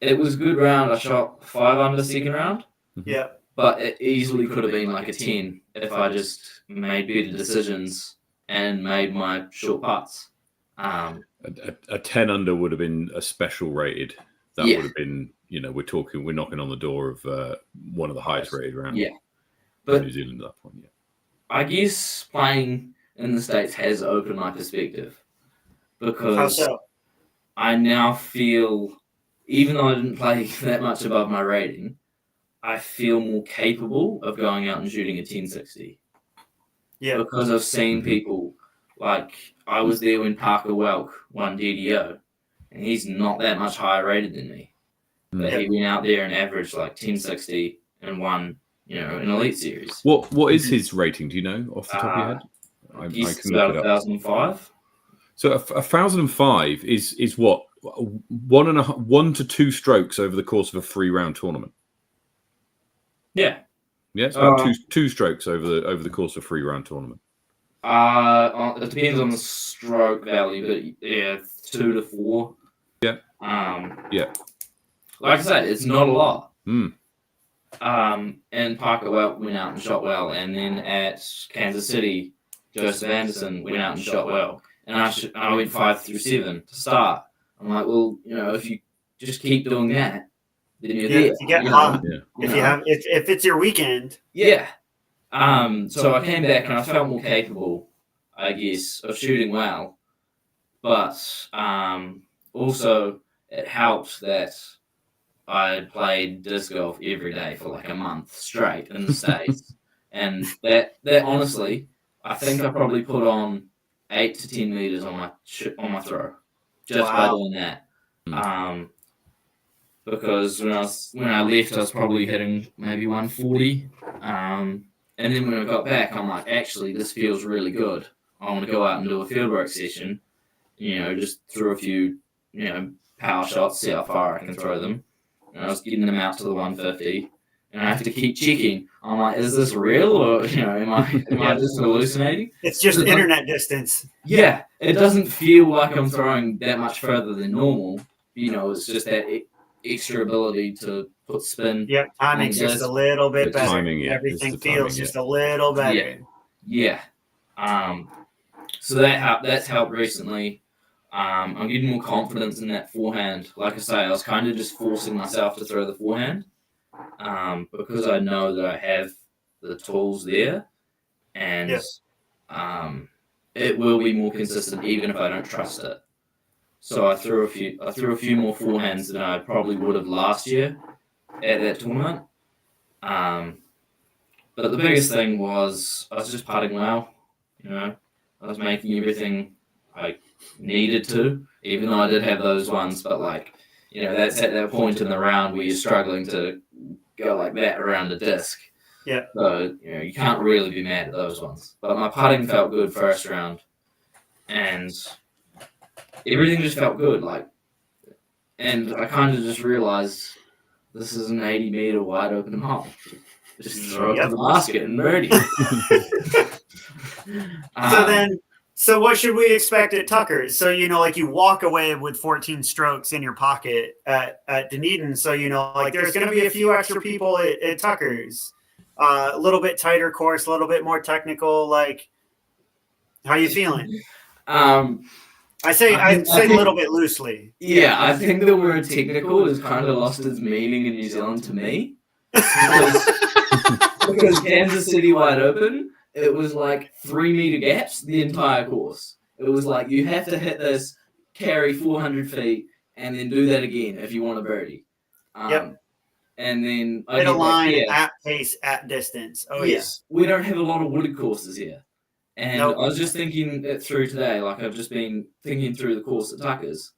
It was a good round. I shot 5 under second round. Yeah. But it easily could have been like a 10 if I just made better decisions and made my short putts. A 10 under would have been a special rated. That would have been, we're knocking on the door of one of the highest rated rounds. Yeah. But New Zealand at that point, yeah. I guess playing in the States has opened my perspective, because How so? I now feel, even though I didn't play that much above my rating, I feel more capable of going out and shooting a 1060. Yeah. Because I've seen people, like I was there when Parker Welk won DDO, and he's not that much higher rated than me. But he went out there and averaged like 1060 and won, an Elite Series. What is his rating? Do you know off the top of your head? I can about 1,005. So 1,005 is what, 1 to 2 strokes over the course of a 3-round tournament. Yeah. Yeah, it's about two strokes over the course of a 3-round tournament. It depends on the stroke value, but yeah, 2 to 4. Yeah. Like I said, it's not a lot. Mm. And Parker went out and shot well, and then at Kansas City, Joseph Anderson went out and shot well, and I went 5 through 7 to start. I'm like, well, if you just keep doing that, then you're there. If you get hot, if it's your weekend. Yeah. So I came back and I felt more capable, I guess, of shooting well, but also it helped that I played disc golf every day for like a month straight in the States, and that honestly, I think I probably put on 8 to 10 meters on my throw just by doing that. Because when I left, I was probably hitting maybe 140, and then when I got back, I'm like, actually, this feels really good. I want to go out and do a fieldwork session, just throw a few, power shots, see how far I can throw them. And I was getting them out to the 150, and I have to keep checking. I'm like, is this real, or am I just hallucinating? It's just internet distance. Yeah, it doesn't feel like I'm throwing that much further than normal, it's just that extra ability to put spin. Yep, timing's just a little bit It's better. timing, yeah. Everything It's the timing, feels just a little better. Yeah. So that's helped recently. I'm getting more confidence in that forehand. Like I say, I was kind of just forcing myself to throw the forehand because I know that I have the tools there, and it will be more consistent even if I don't trust it. So I threw a few more forehands than I probably would have last year at that tournament. But the biggest thing was I was just putting well. I was making everything I needed to, even though I did have those ones. But that's at that point in the round where you're struggling to go like that around the disc. Yeah. So you can't really be mad at those ones. But my putting felt good first round, and everything just felt good. And I kind of just realized this is an 80-meter wide open hole. Just throw it to the basket and birdie. So what should we expect at Tucker's? So, you walk away with 14 strokes in your pocket at Dunedin. So, there's going to be a few extra people at Tucker's. A little bit tighter course, a little bit more technical. How you feeling? I say a little bit loosely. Yeah, I think the word technical has kind of lost its meaning in New Zealand to me. Because Kansas City wide open, it was 3-meter gaps the entire course. It was you have to hit this, carry 400 feet, and then do that again if you want a birdie. Yep. And then hit a line at pace, at distance. Oh, yes. We don't have a lot of wooded courses here. And I was just thinking it through today, I've just been thinking through the course at Tucker's,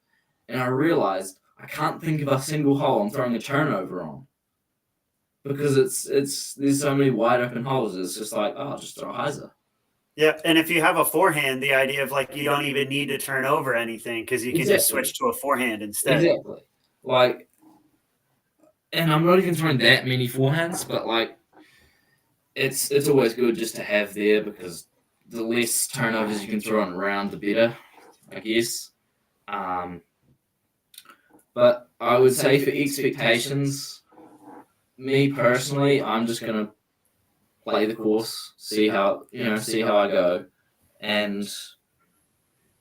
and I realized I can't think of a single hole I'm throwing a turnover on. Because there's so many wide open holes. It's just just throw a hyzer. Yeah, and if you have a forehand, the idea of you don't even need to turn over anything because you can just switch to a forehand instead. Exactly. And I'm not even throwing that many forehands, but it's always good just to have there because the less turnovers you can throw on around, the better, I guess. But I would say for expectations, me personally, I'm just gonna play the course, see how I go, and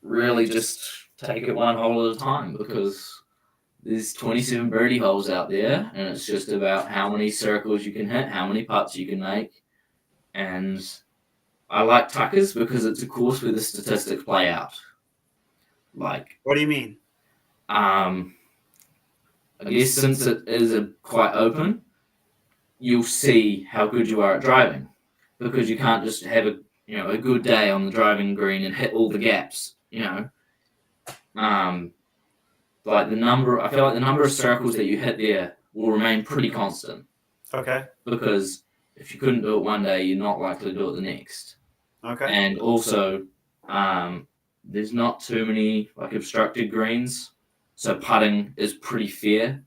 really just take it one hole at a time because there's 27 birdie holes out there, and it's just about how many circles you can hit, how many putts you can make, and I like Tucker's because it's a course where the statistics play out. What do you mean? I guess since it is quite open, you'll see how good you are at driving because you can't just have a good day on the driving green and hit all the gaps. I feel like the number of circles that you hit there will remain pretty constant. Okay. Because if you couldn't do it one day, you're not likely to do it the next. Okay. And also, there's not too many obstructed greens, so putting is pretty fair.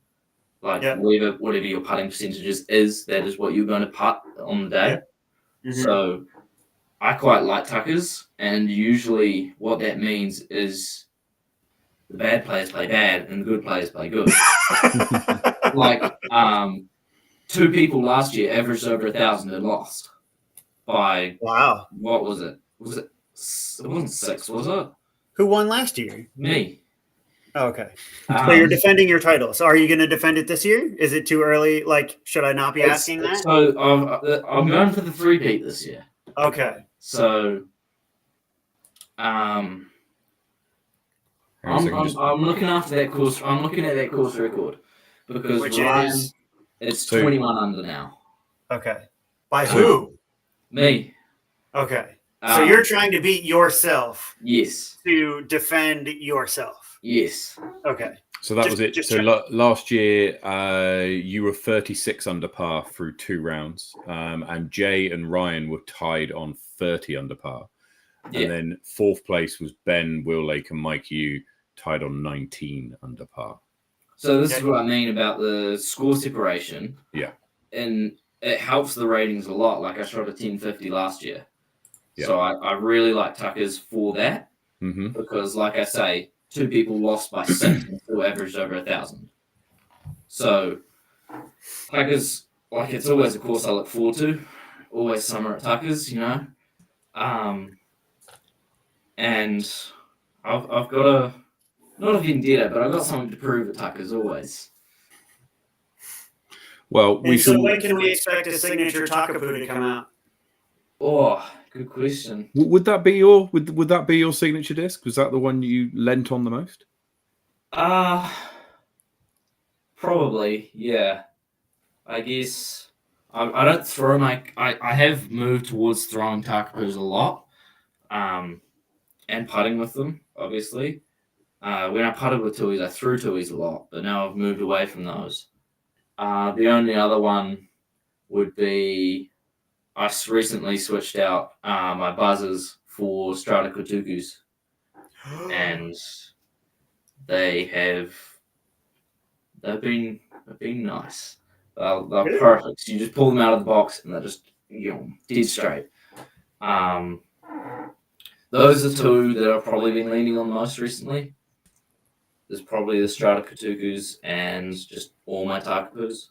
Whatever your putting percentages is, that is what you're going to putt on the day. Yeah. Mm-hmm. So I quite like Tucker's, and usually what that means is the bad players play bad and the good players play good. 2 people last year averaged over 1,000 and lost by what was it? It wasn't 6, was it? Who won last year? Me. Oh, okay. So you're defending your title. So are you going to defend it this year? Is it too early? Should I not be asking that? So I'm going for the 3-peat this year. Okay. So I'm looking after that course. I'm looking at that course record because it's 21 under now. Okay. By who? Me. Okay. So you're trying to beat yourself. Yes. To defend yourself. Yes. Okay. So that was it. So last year, you were 36 under par through 2 rounds, and Jay and Ryan were tied on 30 under par. Yeah. And then 4th place was Ben, Will Lake, and Mike Yu, tied on 19 under par. So this is what I mean about the score separation. Yeah. And it helps the ratings a lot. I shot a 1050 last year. Yeah. So I really like Tucker's for that. Mm-hmm. Because, like I say, 2 people lost by 6 and still averaged over 1,000. So Tuckers, like, it's always a course I look forward to. Always summer at Tuckers, and I've got not a vendetta, but I've got something to prove at Tuckers always. Well, so when can we expect a signature Takapoo to come out? Oh, good question. Would that be your would that be your signature disc? Was that the one you lent on the most? Probably, yeah. I guess I don't throw I have moved towards throwing Takapoos a lot, and putting with them, obviously. When I putted with Tui's, I threw Tui's a lot, but now I've moved away from those. The only other one would be I recently switched out my buzzers for Strata Kutukus, and they've been nice. They're perfect. So you just pull them out of the box and they're just dead straight. Those are 2 that I've probably been leaning on most recently. There's probably the Strata Kutukus and just all my Takapoos.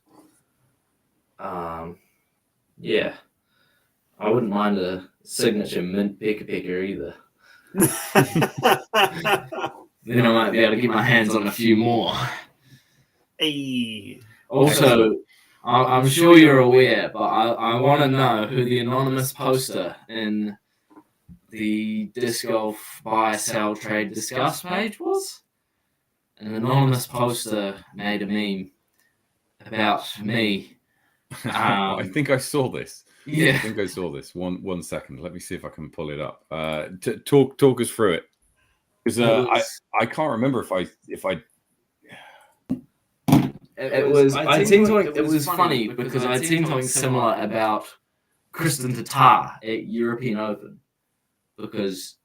Yeah. I wouldn't mind a signature mint picker either. Then I might be able to get my hands on a few more. Hey. Also, I'm sure you're aware, but I want to know who the anonymous poster in the Disc Golf Buy, Sell, Trade, Discuss page was. An anonymous poster made a meme about me. I think I saw this. Yeah, I think I saw this. One second. Let me see if I can pull it up. Talk us through it, because I can't remember if I. It was funny because I'd seen something similar about Kristen Tatar at European Open, because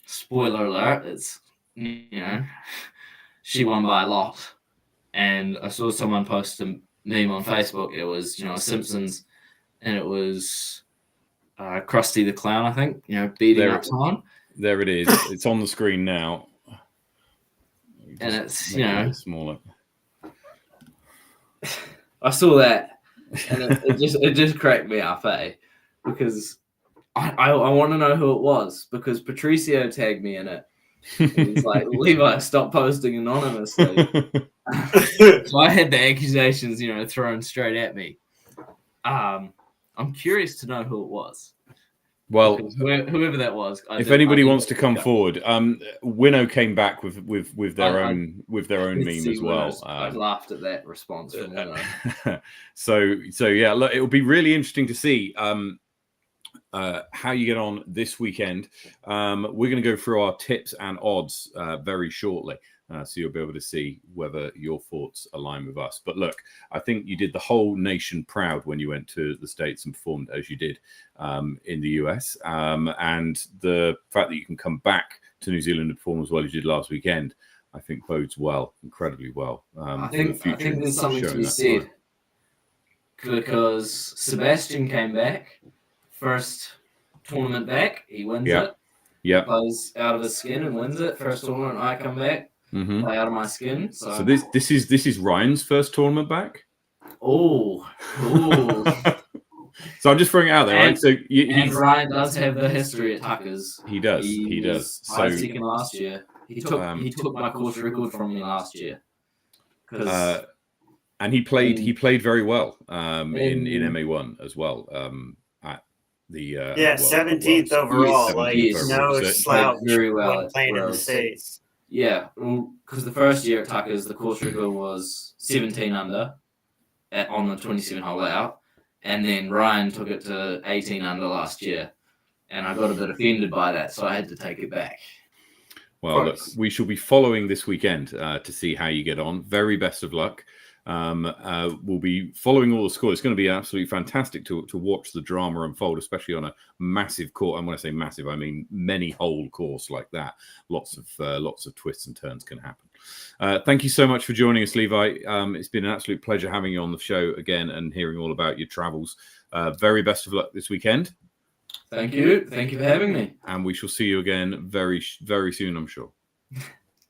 spoiler alert, it's she won by a lot, and I saw someone post a meme on Facebook. It was Simpsons, and it was Krusty the Clown, I think, beating up someone. There it is. It's on the screen now, and it's it smaller. I saw that, and it just cracked me up, because I want to know who it was, because Patricio tagged me in it. He's like, Levi, stop posting anonymously. So I had the accusations, thrown straight at me. I'm curious to know who it was. Well, whoever that was. If anybody wants to come forward, Winnow came back with their own meme as well. I laughed at that response from Winnow. so yeah, look, it will be really interesting to see how you get on this weekend. We're going to go through our tips and odds very shortly. So you'll be able to see whether your thoughts align with us. But look, I think you did the whole nation proud when you went to the States and performed as you did in the US. And the fact that you can come back to New Zealand and perform as well as you did last weekend, I think bodes well, incredibly well. I think there's something to be said, because Sebastian came back, first tournament back, he wins it. Yeah, plays out of his skin and wins it. First tournament I come back. Mm-hmm. Play out of my skin. So this is Ryan's first tournament back. Oh. So I'm just throwing it out there, right? So and Ryan does have the history at Tuckers. He does. He does. So second last year, he took my course record from me last year. And he played very well in MA1 as well. At the 17th overall, 17th no slouch. Very well when playing in the States. Yeah, because the first year at Tuckers, the course record was 17 under on the 27-hole layout, and then Ryan took it to 18 under last year, and I got a bit offended by that, so I had to take it back. Well, look, we shall be following this weekend to see how you get on. Very best of luck. We'll be following all the scores. It's going to be absolutely fantastic to watch the drama unfold, especially on a massive course. And when I say massive, I mean many hole course like that. Lots of twists and turns can happen. Thank you so much for joining us, Levi. It's been an absolute pleasure having you on the show again and hearing all about your travels. Very best of luck this weekend. Thank you. Thank you for having me. And we shall see you again very, very soon, I'm sure.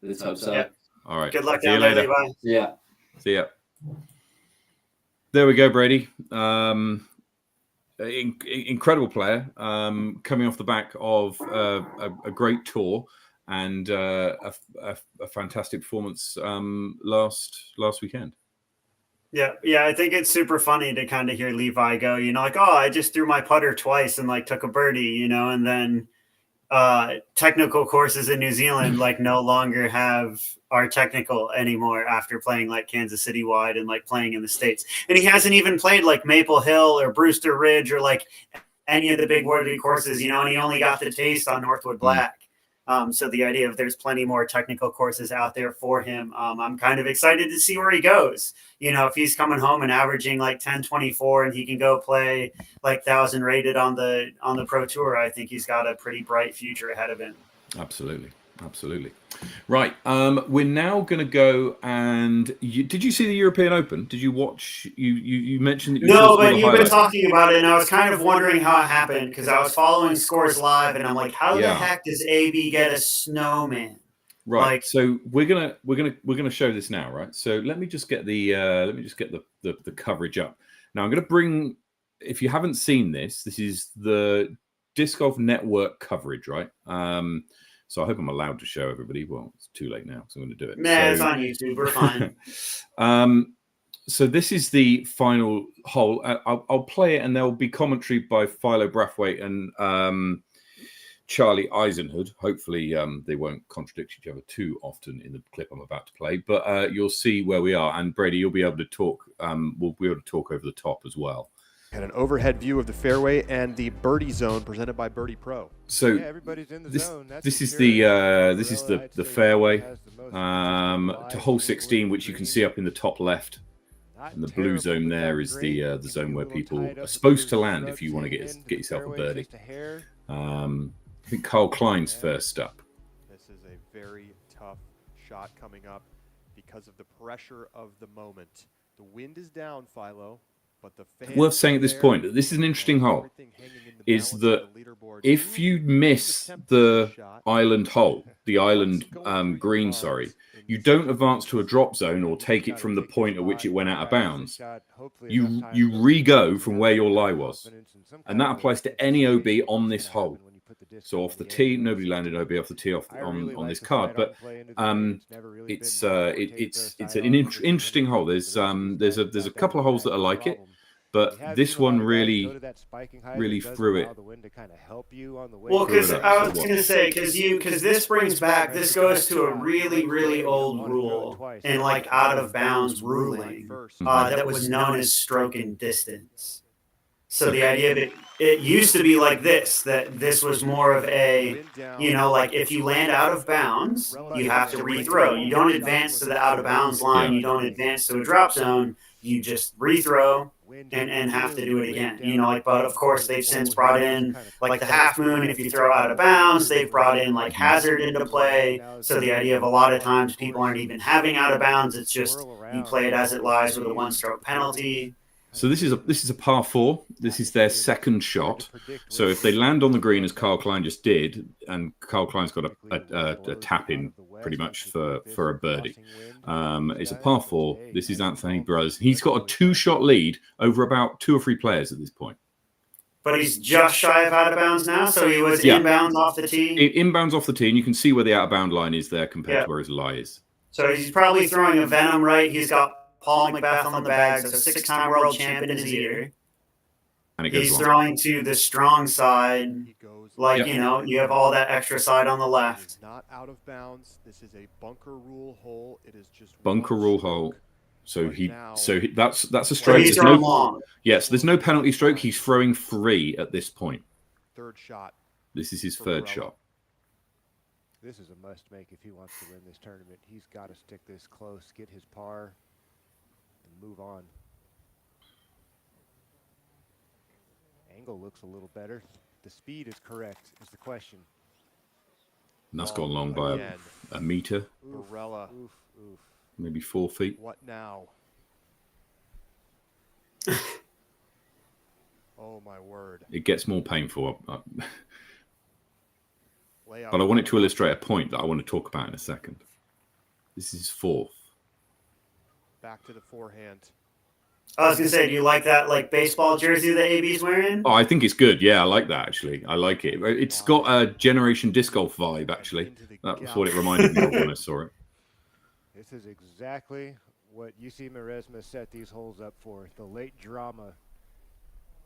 Let's hope so. Yep. All right. Good luck See you down there, later. Levi. Yeah. See ya. There we go, Brady. Incredible player, coming off the back of a great tour and a fantastic performance last weekend. Yeah, I think it's super funny to kind of hear Levi go, like, oh, I just threw my putter twice and like took a birdie, and then technical courses in New Zealand like no longer are technical anymore after playing like Kansas City wide and like playing in the States. And he hasn't even played like Maple Hill or Brewster Ridge or like any of the big wooded courses, and he only got the taste on Northwood Black. So the idea of there's plenty more technical courses out there for him. I'm kind of excited to see where he goes. If he's coming home and averaging like 10-24 and he can go play like 1,000 rated on the Pro Tour, I think he's got a pretty bright future ahead of him. Absolutely. Right. We're now going to go and did you see the European Open? Did you watch? You mentioned that no, but you've been talking about it, and I was kind of wondering how it happened because I was following scores live, and I'm like, how the heck does AB get a snowman? Right. So we're gonna show this now, right? So let me just get the coverage up. Now I'm going to bring. If you haven't seen this is the Disc Golf Network coverage, right? So I hope I'm allowed to show everybody. Well, it's too late now, so I'm going to do it. It's on YouTube. We're fine. So this is the final hole. I'll play it, and there will be commentary by Philo Brathwaite and Charlie Eisenhood. Hopefully, they won't contradict each other too often in the clip I'm about to play. But you'll see where we are, and Brady, you'll be able to talk. We'll be able to talk over the top as well. And an overhead view of the fairway and the birdie zone presented by Birdie Pro. So everybody's in the zone. This is the fairway to hole 16, which you can see up in the top left, and the blue zone there is the zone where people are supposed to land if you want to get yourself a birdie. I think Carl Klein's first up. This is a very tough shot coming up because of the pressure of the moment. The wind is down, Philo. Worth saying at this point that this is an interesting hole, is that if you miss the island hole, the island green, you don't advance to a drop zone or take it from the point at which it went out of bounds. You re-go from where your lie was. And that applies to any OB on this hole. So off the tee, nobody landed OB off the tee on this card, but it's an interesting hole. There's a couple of holes that are like it, but this one really threw it. Well, because I was going to say, because this brings back, this goes to a really, really old rule in like out of bounds ruling that was known as stroke and distance. So the idea of it used to be like this, that this was more of a, like if you land out of bounds, you have to rethrow. You don't advance to the out of bounds line. You don't advance to a drop zone. You just rethrow and have to do it again. But of course they've since brought in like the half moon. If you throw out of bounds, they've brought in like hazard into play. So the idea of a lot of times people aren't even having out of bounds. It's just you play it as it lies with a 1-stroke penalty. So this is a par 4. This is their second shot. So if they land on the green as Carl Klein just did, and Carl Klein's got a tap in pretty much for a birdie. It's a par 4. This is Anthony Brothers. He's got a 2-shot lead over about 2 or 3 players at this point. But he's just shy of out of bounds now, so he was inbounds off the tee. Inbounds off the tee, and you can see where the out of bound line is there compared to where his lie is. So he's probably throwing a venom right. He's got Paul McBeth on the bag, so 6-time world champ in his ear. And he's throwing to the strong side, like, you have all that extra side on the left. Not out of bounds. This is a bunker rule hole. It is just bunker rule hole. So that's a stroke. He's throwing long. Yes, there's no penalty stroke. He's throwing free at this point. Third shot. This is his third shot. This is a must make if he wants to win this tournament. He's got to stick this close, get his par, and move on. Angle looks a little better. The speed is correct, is the question. And that's gone long by a meter. Barella. Oof, oof. Maybe 4 feet. What now? Oh, my word. It gets more painful. But I wanted to illustrate a point that I want to talk about in a second. This is 4th. Back to the forehand. I was gonna say, do you like that like baseball jersey that AB's wearing? Oh, I think it's good. Yeah, I like that actually. I like it. It's got a Generation Disc Golf vibe actually. Into the That was gap. what it reminded me of when I saw it. This is exactly what UC Maresma set these holes up for. The late drama.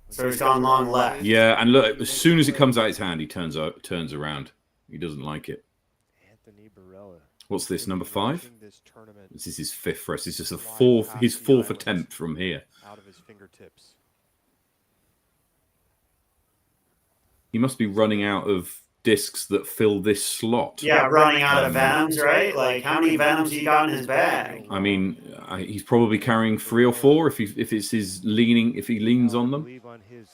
So he's gone long left. Yeah, and look, as soon as it comes out his hand, he turns around. He doesn't like it. Anthony Barella. What's this, number 5? This tournament This is his 5th for us. This is his fourth attempt from here. out of his fingertips. He must be running out of discs that fill this slot. Yeah, running out of Venoms, right? Like, how many Venoms he got in his bag? I mean, he's probably carrying 3 or 4 if he leans on I them. believe on his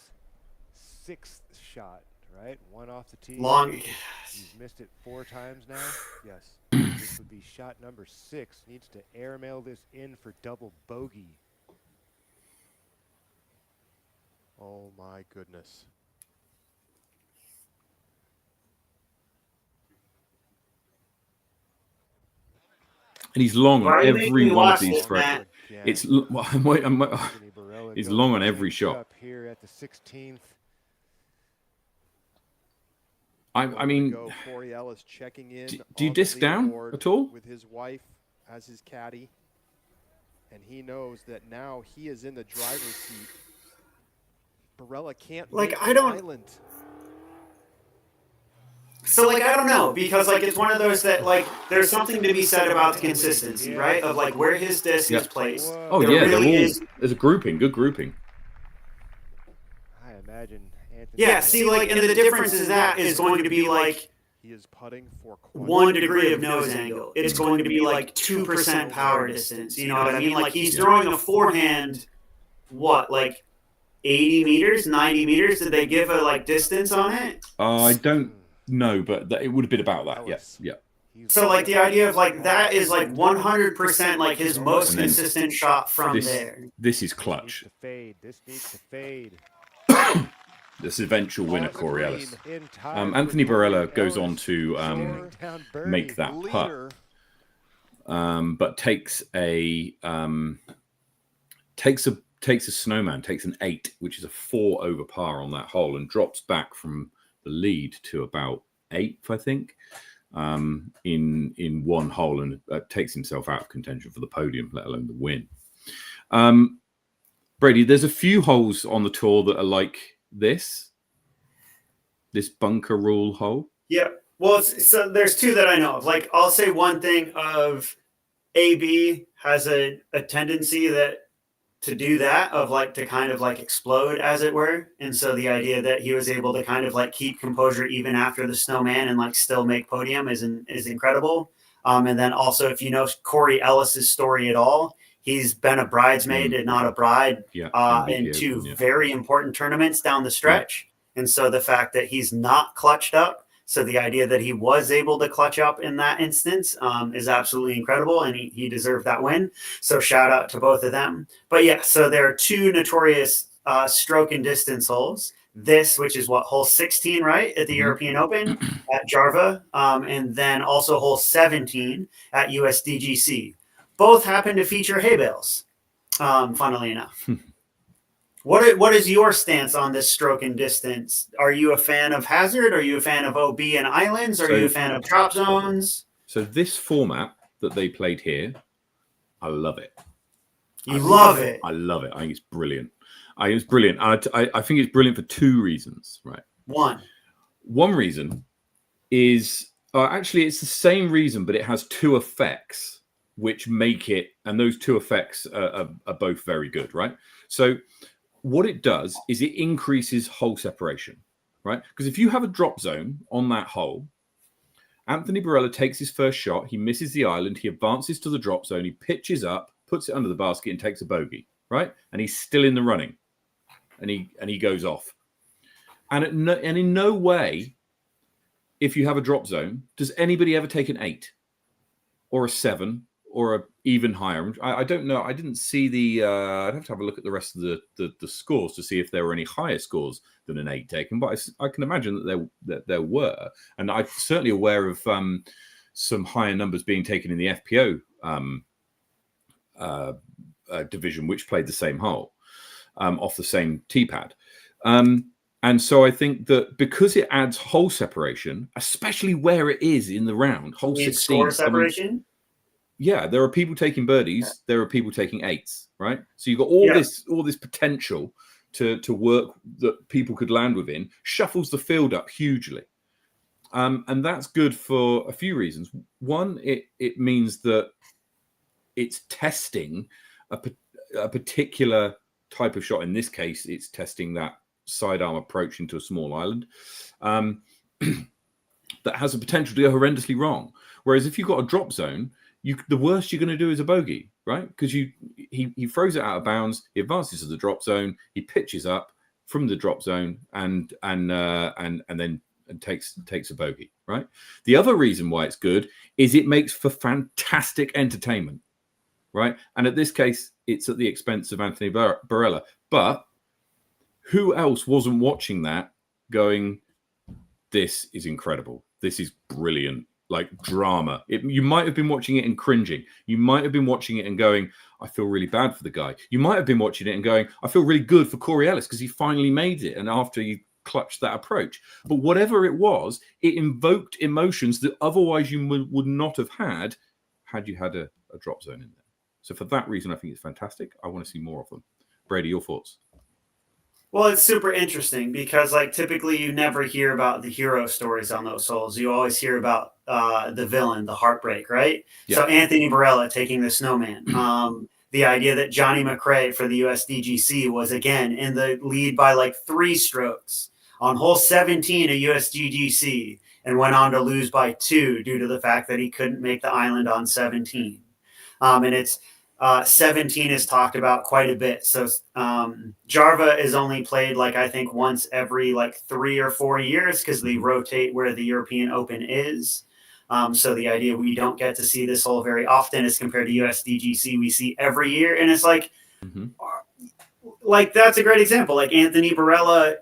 6th shot, right? One off the tee. Long. He's missed it 4 times now. Yes. This would be shot number 6. Needs to airmail this in for double bogey. Oh my goodness. And he's long Why are on you making every me one of watch these this, threads. Matt? It's Anthony Barella he's goes long on every shot. up here at the 16th. I mean, Corey Ellis checking in. do you on the disc down leaderboard at all? with his wife as his caddy, and he knows that now he is in the driver's seat. Barella can't Like, make I the don't- island. So, like, I don't know, because, like, it's one of those that, like, there's something to be said about the consistency, right? Of, like, where his disc Yeah. is placed. Oh There yeah, really is. there's a grouping, good grouping. I imagine Anthony. Yeah, Barella- see, like, and the difference is that is going to be, like, He is putting for 1 degree of nose angle. It's going to be, like, 2% power distance. You know what I mean? Like, he's throwing a forehand, what, like, 80 meters, 90 meters? Did they give a, like, distance on it? I don't know, but it would have been about that. Ellis. Yeah. He's So, like, the idea of, like, that is, like, 100%, like, his most And then consistent shot from this- there. This is needs clutch. to fade. This needs to fade. This eventual winner, Corey Ellis. In time Anthony for Corey Barella goes on Ellis. to Staring down birdie. make that putt, leader. but takes a snowman, takes an 8, which is a 4 over par on that hole, and drops back from the lead to about 8th, I think, in one hole, and takes himself out of contention for the podium, let alone the win. Brady, there's a few holes on the tour that are like this bunker rule hole. Yeah. Well, so there's 2 that I know of. Like, I'll say one thing of AB has a tendency to do that, of like to kind of like explode, as it were. And so the idea that he was able to kind of like keep composure even after the snowman and like still make podium is incredible. And then also, if you know Corey Ellis's story at all, he's been a bridesmaid and not a bride Yeah, in 2 very important tournaments down the stretch. And so the fact that he's not clutched up, so the idea that he was able to clutch up in that instance is absolutely incredible, and he deserved that win. So shout out to both of them. But yeah, so there are 2 notorious stroke and distance holes. This, which is what, hole 16, right, at the European Open at Jarva, and then also hole 17 at USDGC. Both happen to feature hay bales, funnily enough. What is your stance on this stroke and distance? Are you a fan of hazard? Are you a fan of OB and islands? Are you a fan of drop zones? So this format that they played here, I love it. You love it. I love it. I think it's brilliant. I think it's brilliant. I think it's brilliant for 2 reasons, right? One reason is actually it's the same reason, but it has 2 effects which make it, and those 2 effects are both very good, right? So what it does is it increases hole separation, right? Because if you have a drop zone on that hole, Anthony Barella takes his first shot, he misses the island, he advances to the drop zone, he pitches up, puts it under the basket, and takes a bogey, right? And he's still in the running, and he goes off. And in no way, if you have a drop zone, does anybody ever take an 8 or a 7 or a even higher? I don't know. I didn't see the. I'd have to have a look at the rest of the scores to see if there were any higher scores than an 8 taken. But I can imagine that there were, and I'm certainly aware of some higher numbers being taken in the FPO division, which played the same hole off the same tee pad. And so I think that because it adds hole separation, especially where it is in the round, hole 16. Score separation? Yeah, there are people taking birdies, there are people taking eights, right? So you've got all this potential to work that people could land within, shuffles the field up hugely. And that's good for a few reasons. One, it means that it's testing a particular type of shot. In this case, it's testing that sidearm approach into a small island that has a potential to go horrendously wrong. Whereas if you've got a drop zone, the worst you're going to do is a bogey, right? Because he throws it out of bounds, he advances to the drop zone, he pitches up from the drop zone, and then takes a bogey, right? The other reason why it's good is it makes for fantastic entertainment, right? And at this case, it's at the expense of Anthony Barella. But who else wasn't watching that going, this is incredible, this is brilliant, like drama? You might have been watching it and cringing. You might have been watching it and going, I feel really bad for the guy. You might have been watching it and going, I feel really good for Corey Ellis because he finally made it, and after he clutched that approach. But whatever it was, it invoked emotions that otherwise you would not have had you had a drop zone in there. So for that reason, I think it's fantastic. I want to see more of them. Brady, your thoughts? Well, it's super interesting because, like, typically you never hear about the hero stories on those holes. You always hear about the villain, the heartbreak, right? Yeah. So Anthony Barella taking the snowman. The idea that Johnny McRae for the USDGC was, again, in the lead by, like, 3 strokes on hole 17 at USDGC and went on to lose by 2 due to the fact that he couldn't make the island on 17. And it's 17 is talked about quite a bit. So Jarva is only played, like, I think once every like 3 or 4 years because they rotate where the European Open is. So the idea we don't get to see this hole very often as compared to USDGC we see every year. And it's like, like that's a great example. Like Anthony Barella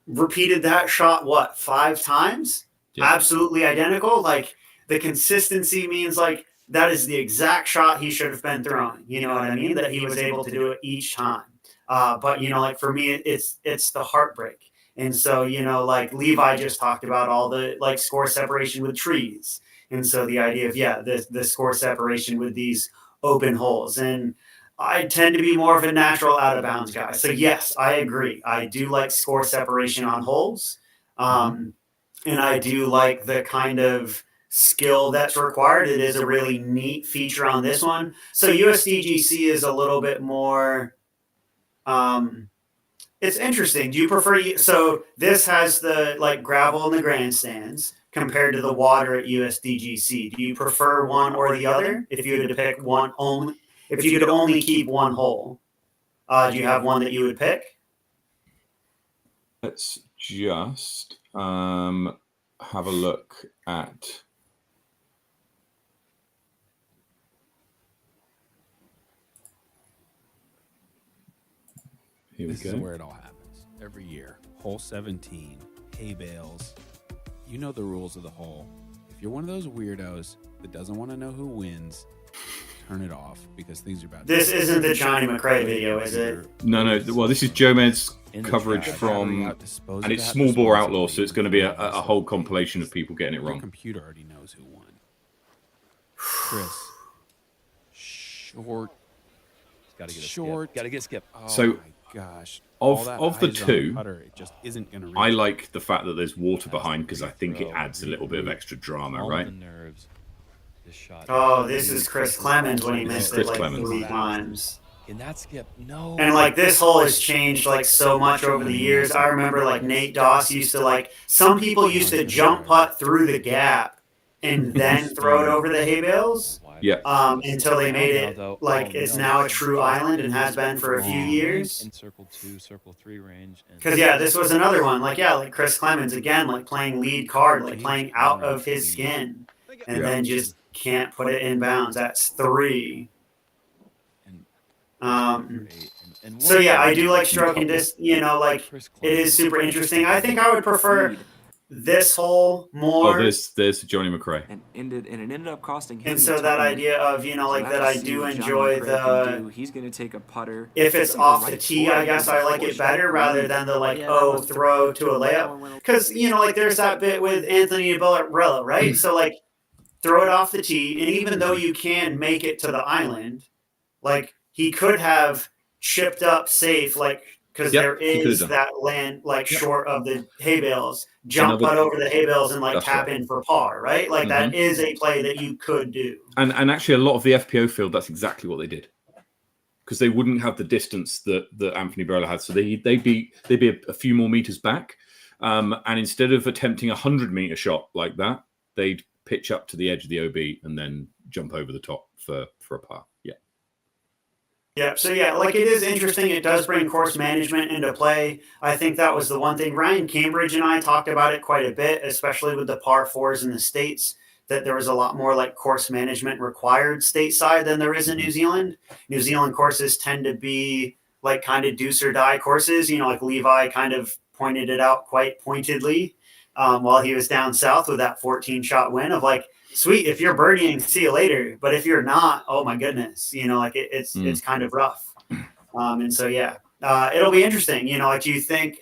repeated that shot, 5 times? Yeah. Absolutely identical. Like the consistency means like, that is the exact shot he should have been throwing. You know what I mean? That he was able to do it each time. But, you know, like for me, it's the heartbreak. And so, you know, like Levi just talked about all the like score separation with trees. And so the idea of, the score separation with these open holes. And I tend to be more of a natural out of bounds guy. So yes, I agree. I do like score separation on holes. And I do like the kind of skill that's required. It is a really neat feature on this one. So USDGC is a little bit more it's interesting. Do you prefer, so this has the like gravel in the grandstands compared to the water at USDGC. Do you prefer one or the other? If you had to pick one only, if you could only keep one hole, do you have one that you would pick? Let's just have a look at This is where it all happens every year. Hole 17, hay bales. You know the rules of the hole. If you're one of those weirdos that doesn't want to know who wins, turn it off because things are about to. This isn't the Johnny McRae video, is it? No. Well, this is Joe Med's coverage from, and it's Small Bore Outlaw, so it's going to be a whole compilation of people getting it wrong. Your computer already knows who won. Chris. Short. Gotta get Short. Gotta get skip. Oh, so. Gosh, of the two, putter, it just isn't gonna reach. I like the fact that there's water behind because I think it adds a little bit of extra drama, right? Nerves. This shot. Oh, this is Chris Clemens when he missed it like Clemens. 3 times. Can that skip? No. And like this hole has changed like so much over the years. I remember like Nate Doss used to like, some people used to jump putt through the gap and then throw it over the hay bales. Yeah. Until they made it like it's now a true island and has been for a few years. In circle 2, circle 3 range. Because this was another one. Like like Chris Clemens again, like playing lead card, like playing out of his skin, and then just can't put it in bounds. That's 3. So I do like stroke and disc. You know, like it is super interesting. I think I would prefer. this hole Oh, more. there's Johnny McRae. And it ended up costing him. And the so that tournament. idea of, you know, So like we'll that have I to see do what Johnny enjoy McRae can the, do. He's going to take a putter. if it's the off right the tee, score I guess I like it better rather than the like, oh, throw to a layup. Because, you know, like there's that bit with Anthony Barella, right? So like throw it off the tee. And even though you can make it to the island, like he could have chipped up safe, like, because Yep, there he could have is done. that land like Yep. short of the hay bales, jump Another- putt over the hay bales and like That's tap right. in for par, right? Like that is a play that you could do. And actually, a lot of the FPO field, that's exactly what they did, because they wouldn't have the distance that Anthony Barella had, so they'd be a few more meters back, and instead of attempting a 100-meter shot like that, they'd pitch up to the edge of the OB and then jump over the top for a par. Yeah. Yeah, so yeah, like it is interesting. It does bring course management into play. I think that was the one thing. Ryan Cambridge and I talked about it quite a bit, especially with the par fours in the States, that there was a lot more like course management required stateside than there is in New Zealand. New Zealand courses tend to be like kind of deuce or die courses, you know, like Levi kind of pointed it out quite pointedly while he was down south with that 14-shot win of like, sweet, if you're birdieing, see you later. But if you're not, oh my goodness, you know, like it's kind of rough. And so yeah, it'll be interesting. You know, like do you think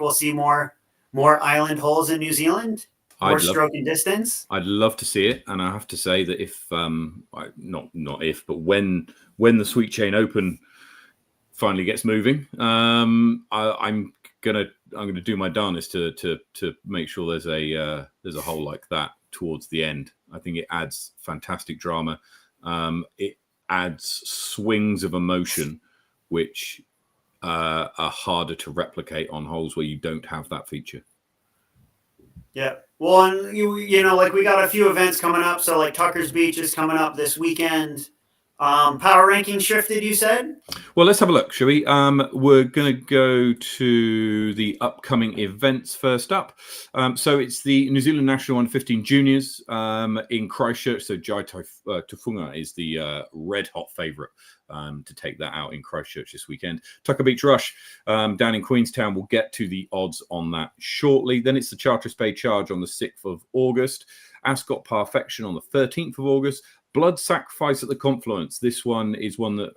we'll see more island holes in New Zealand? More stroke and distance? I'd love to see it, and I have to say that if not if, but when the Sweet Chain Open finally gets moving, I'm gonna do my darnest to make sure there's a hole like that towards the end. I think it adds fantastic drama. It adds swings of emotion, which are harder to replicate on holes where you don't have that feature. Yeah. Well, and you know, like we got a few events coming up. So like Tucker's Beach is coming up this weekend. Power ranking shifted, you said? Well, let's have a look, shall we? We're going to go to the upcoming events first up. So it's the New Zealand National Under-15 Juniors in Christchurch. So Jai Tufunga is the red-hot favourite to take that out in Christchurch this weekend. Tucker Beach Rush down in Queenstown. We'll get to the odds on that shortly. Then it's the Charters Bay Charge on the 6th of August. Ascot Parfection on the 13th of August. Blood Sacrifice at the Confluence. This one is one that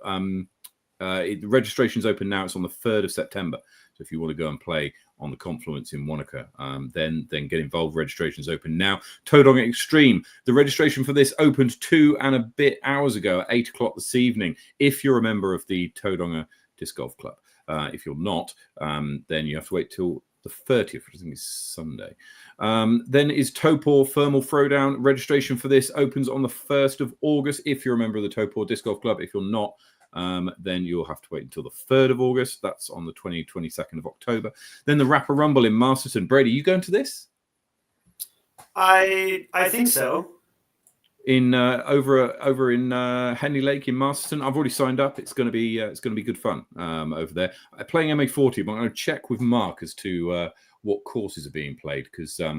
the registration's open now. It's on the 3rd of September. So if you want to go and play on the Confluence in Wanaka, then get involved. Registration's open now. Tauranga Extreme. The registration for this opened 2 and a bit hours ago at 8 o'clock this evening. If you're a member of the Tauranga Disc Golf Club. If you're not, then you have to wait till the 30th, which I think is Sunday. Then is Topor Thermal Throwdown. Registration for this opens on the 1st of August if you're a member of the Topor Disc Golf Club. If you're not, then you'll have to wait until the 3rd of August. That's on the 22nd of October. Then the Rapper Rumble in Masterton. Brady, you going to this? I think so. In over in Henley Lake in Masterton. I've already signed up. It's going to be good fun over there. I'm playing MA40, but I'm going to check with Mark as to what courses are being played, because I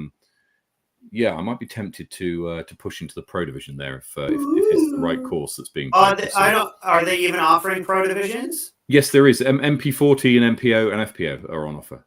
might be tempted to push into the Pro Division there if it's the right course that's being played. Are they even offering Pro Divisions? Yes, there is. MP40 and MPO and FPO are on offer.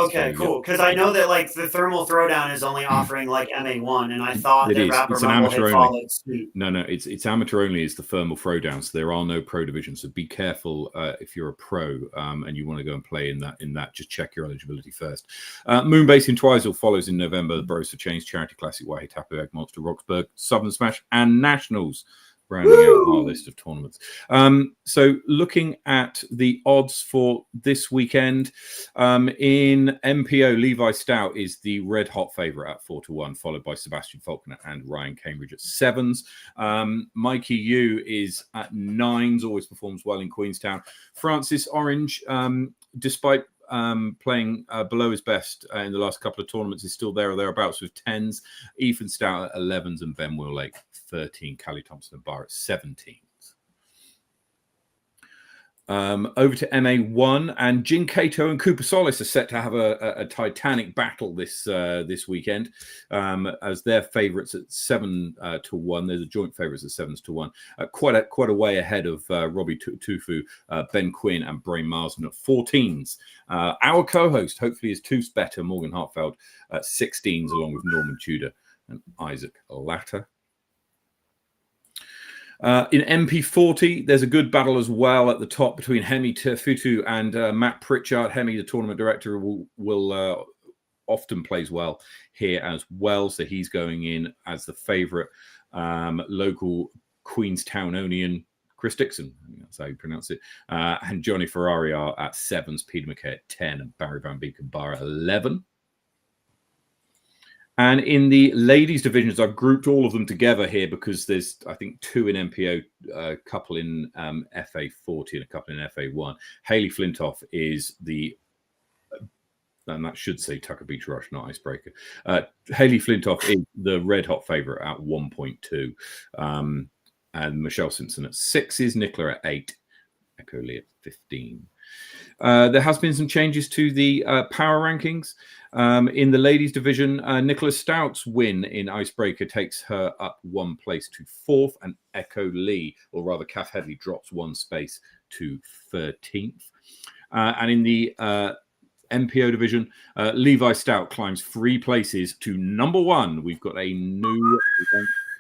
Okay, cool. Because I know that like the Thermal Throwdown is only offering like MA1, and I thought that Rapper Rumble had followed suit. No, it's amateur only. Is the Thermal Throwdown, so there are no Pro Divisions. So be careful if you're a pro and you want to go and play in that. Just check your eligibility first. Moonbase in Twizel follows in November. The Bros for Change Charity Classic, Waihe Tapu, Egg Monster, Roxburgh, Southern Smash, and Nationals. Rounding out our list of tournaments. So looking at the odds for this weekend, in MPO, Levi Stout is the red hot favourite at 4-1, followed by Sebastian Faulkner and Ryan Cambridge at 7s. Mikey Yu is at 9s, always performs well in Queenstown. Francis Orange, despite playing below his best in the last couple of tournaments, is still there or thereabouts with 10s. Ethan Stout at 11s and Ben Will Lake 13. Callie Thompson and Barr at 17s. Over to MA1, and Jin Kato and Cooper Solis are set to have a titanic battle this weekend, as they're favourites at 7-1. They're the joint favourites at 7-1, quite a way ahead of Robbie Tufu, Ben Quinn, and Brain Marsden at 14s. Our co-host hopefully is two better, Morgan Hartfeld, at 16s, along with Norman Tudor and Isaac Latta. In MP40, there's a good battle as well at the top between Hemi Tefutu and Matt Pritchard. Hemi, the tournament director, will often plays well here as well. So he's going in as the favourite. Local Queenstownonian Chris Dixon, I think that's how you pronounce it, and Johnny Ferrari are at 7s, Peter McKay at 10, and Barry Van Beek and Barr at 11. And in the ladies' divisions, I've grouped all of them together here because there's, I think, 2 in MPO, a couple in FA40 and a couple in FA1. Hayley Flintoff is the, and that should say Tucker Beach Rush, not Icebreaker. Hayley Flintoff is the red-hot favourite at 1.2. And Michelle Simpson at 6s, Nicola at 8, Echo Lee at 15. There has been some changes to the power rankings. In the ladies' division, Nicola Stout's win in Icebreaker takes her up 1 place to 4th, and Echo Lee, or rather Kath Headley, drops 1 space to 13th. And in the MPO division, Levi Stout climbs 3 places to number 1. We've got a new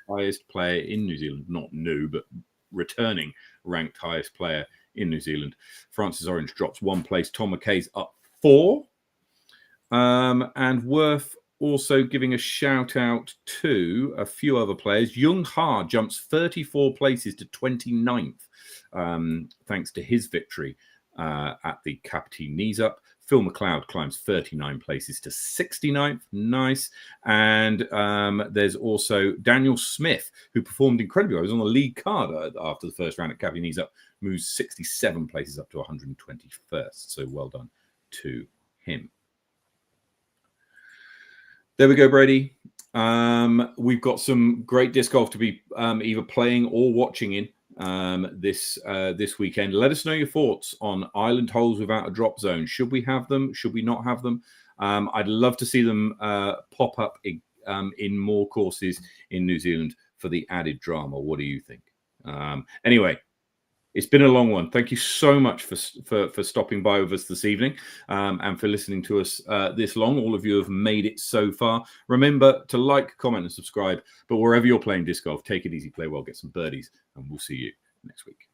highest player in New Zealand, not new, but returning ranked highest player in New Zealand. Francis Orange drops 1 place. Tom McKay's up 4. And worth also giving a shout out to a few other players. Jung Ha jumps 34 places to 29th, thanks to his victory at the Kapiti Knees Up. Phil McLeod climbs 39 places to 69th. Nice. And there's also Daniel Smith, who performed incredibly well. He was on the lead card after the first round at Kapiti Knees Up, moves 67 places up to 121st. So well done to him. There we go, Brady. We've got some great disc golf to be either playing or watching in this weekend. Let us know your thoughts on island holes without a drop zone. Should we have them? Should we not have them? I'd love to see them pop up in more courses in New Zealand for the added drama. What do you think? Anyway, it's been a long one. Thank you so much for stopping by with us this evening and for listening to us this long. All of you have made it so far. Remember to like, comment, and subscribe. But wherever you're playing disc golf, take it easy, play well, get some birdies, and we'll see you next week.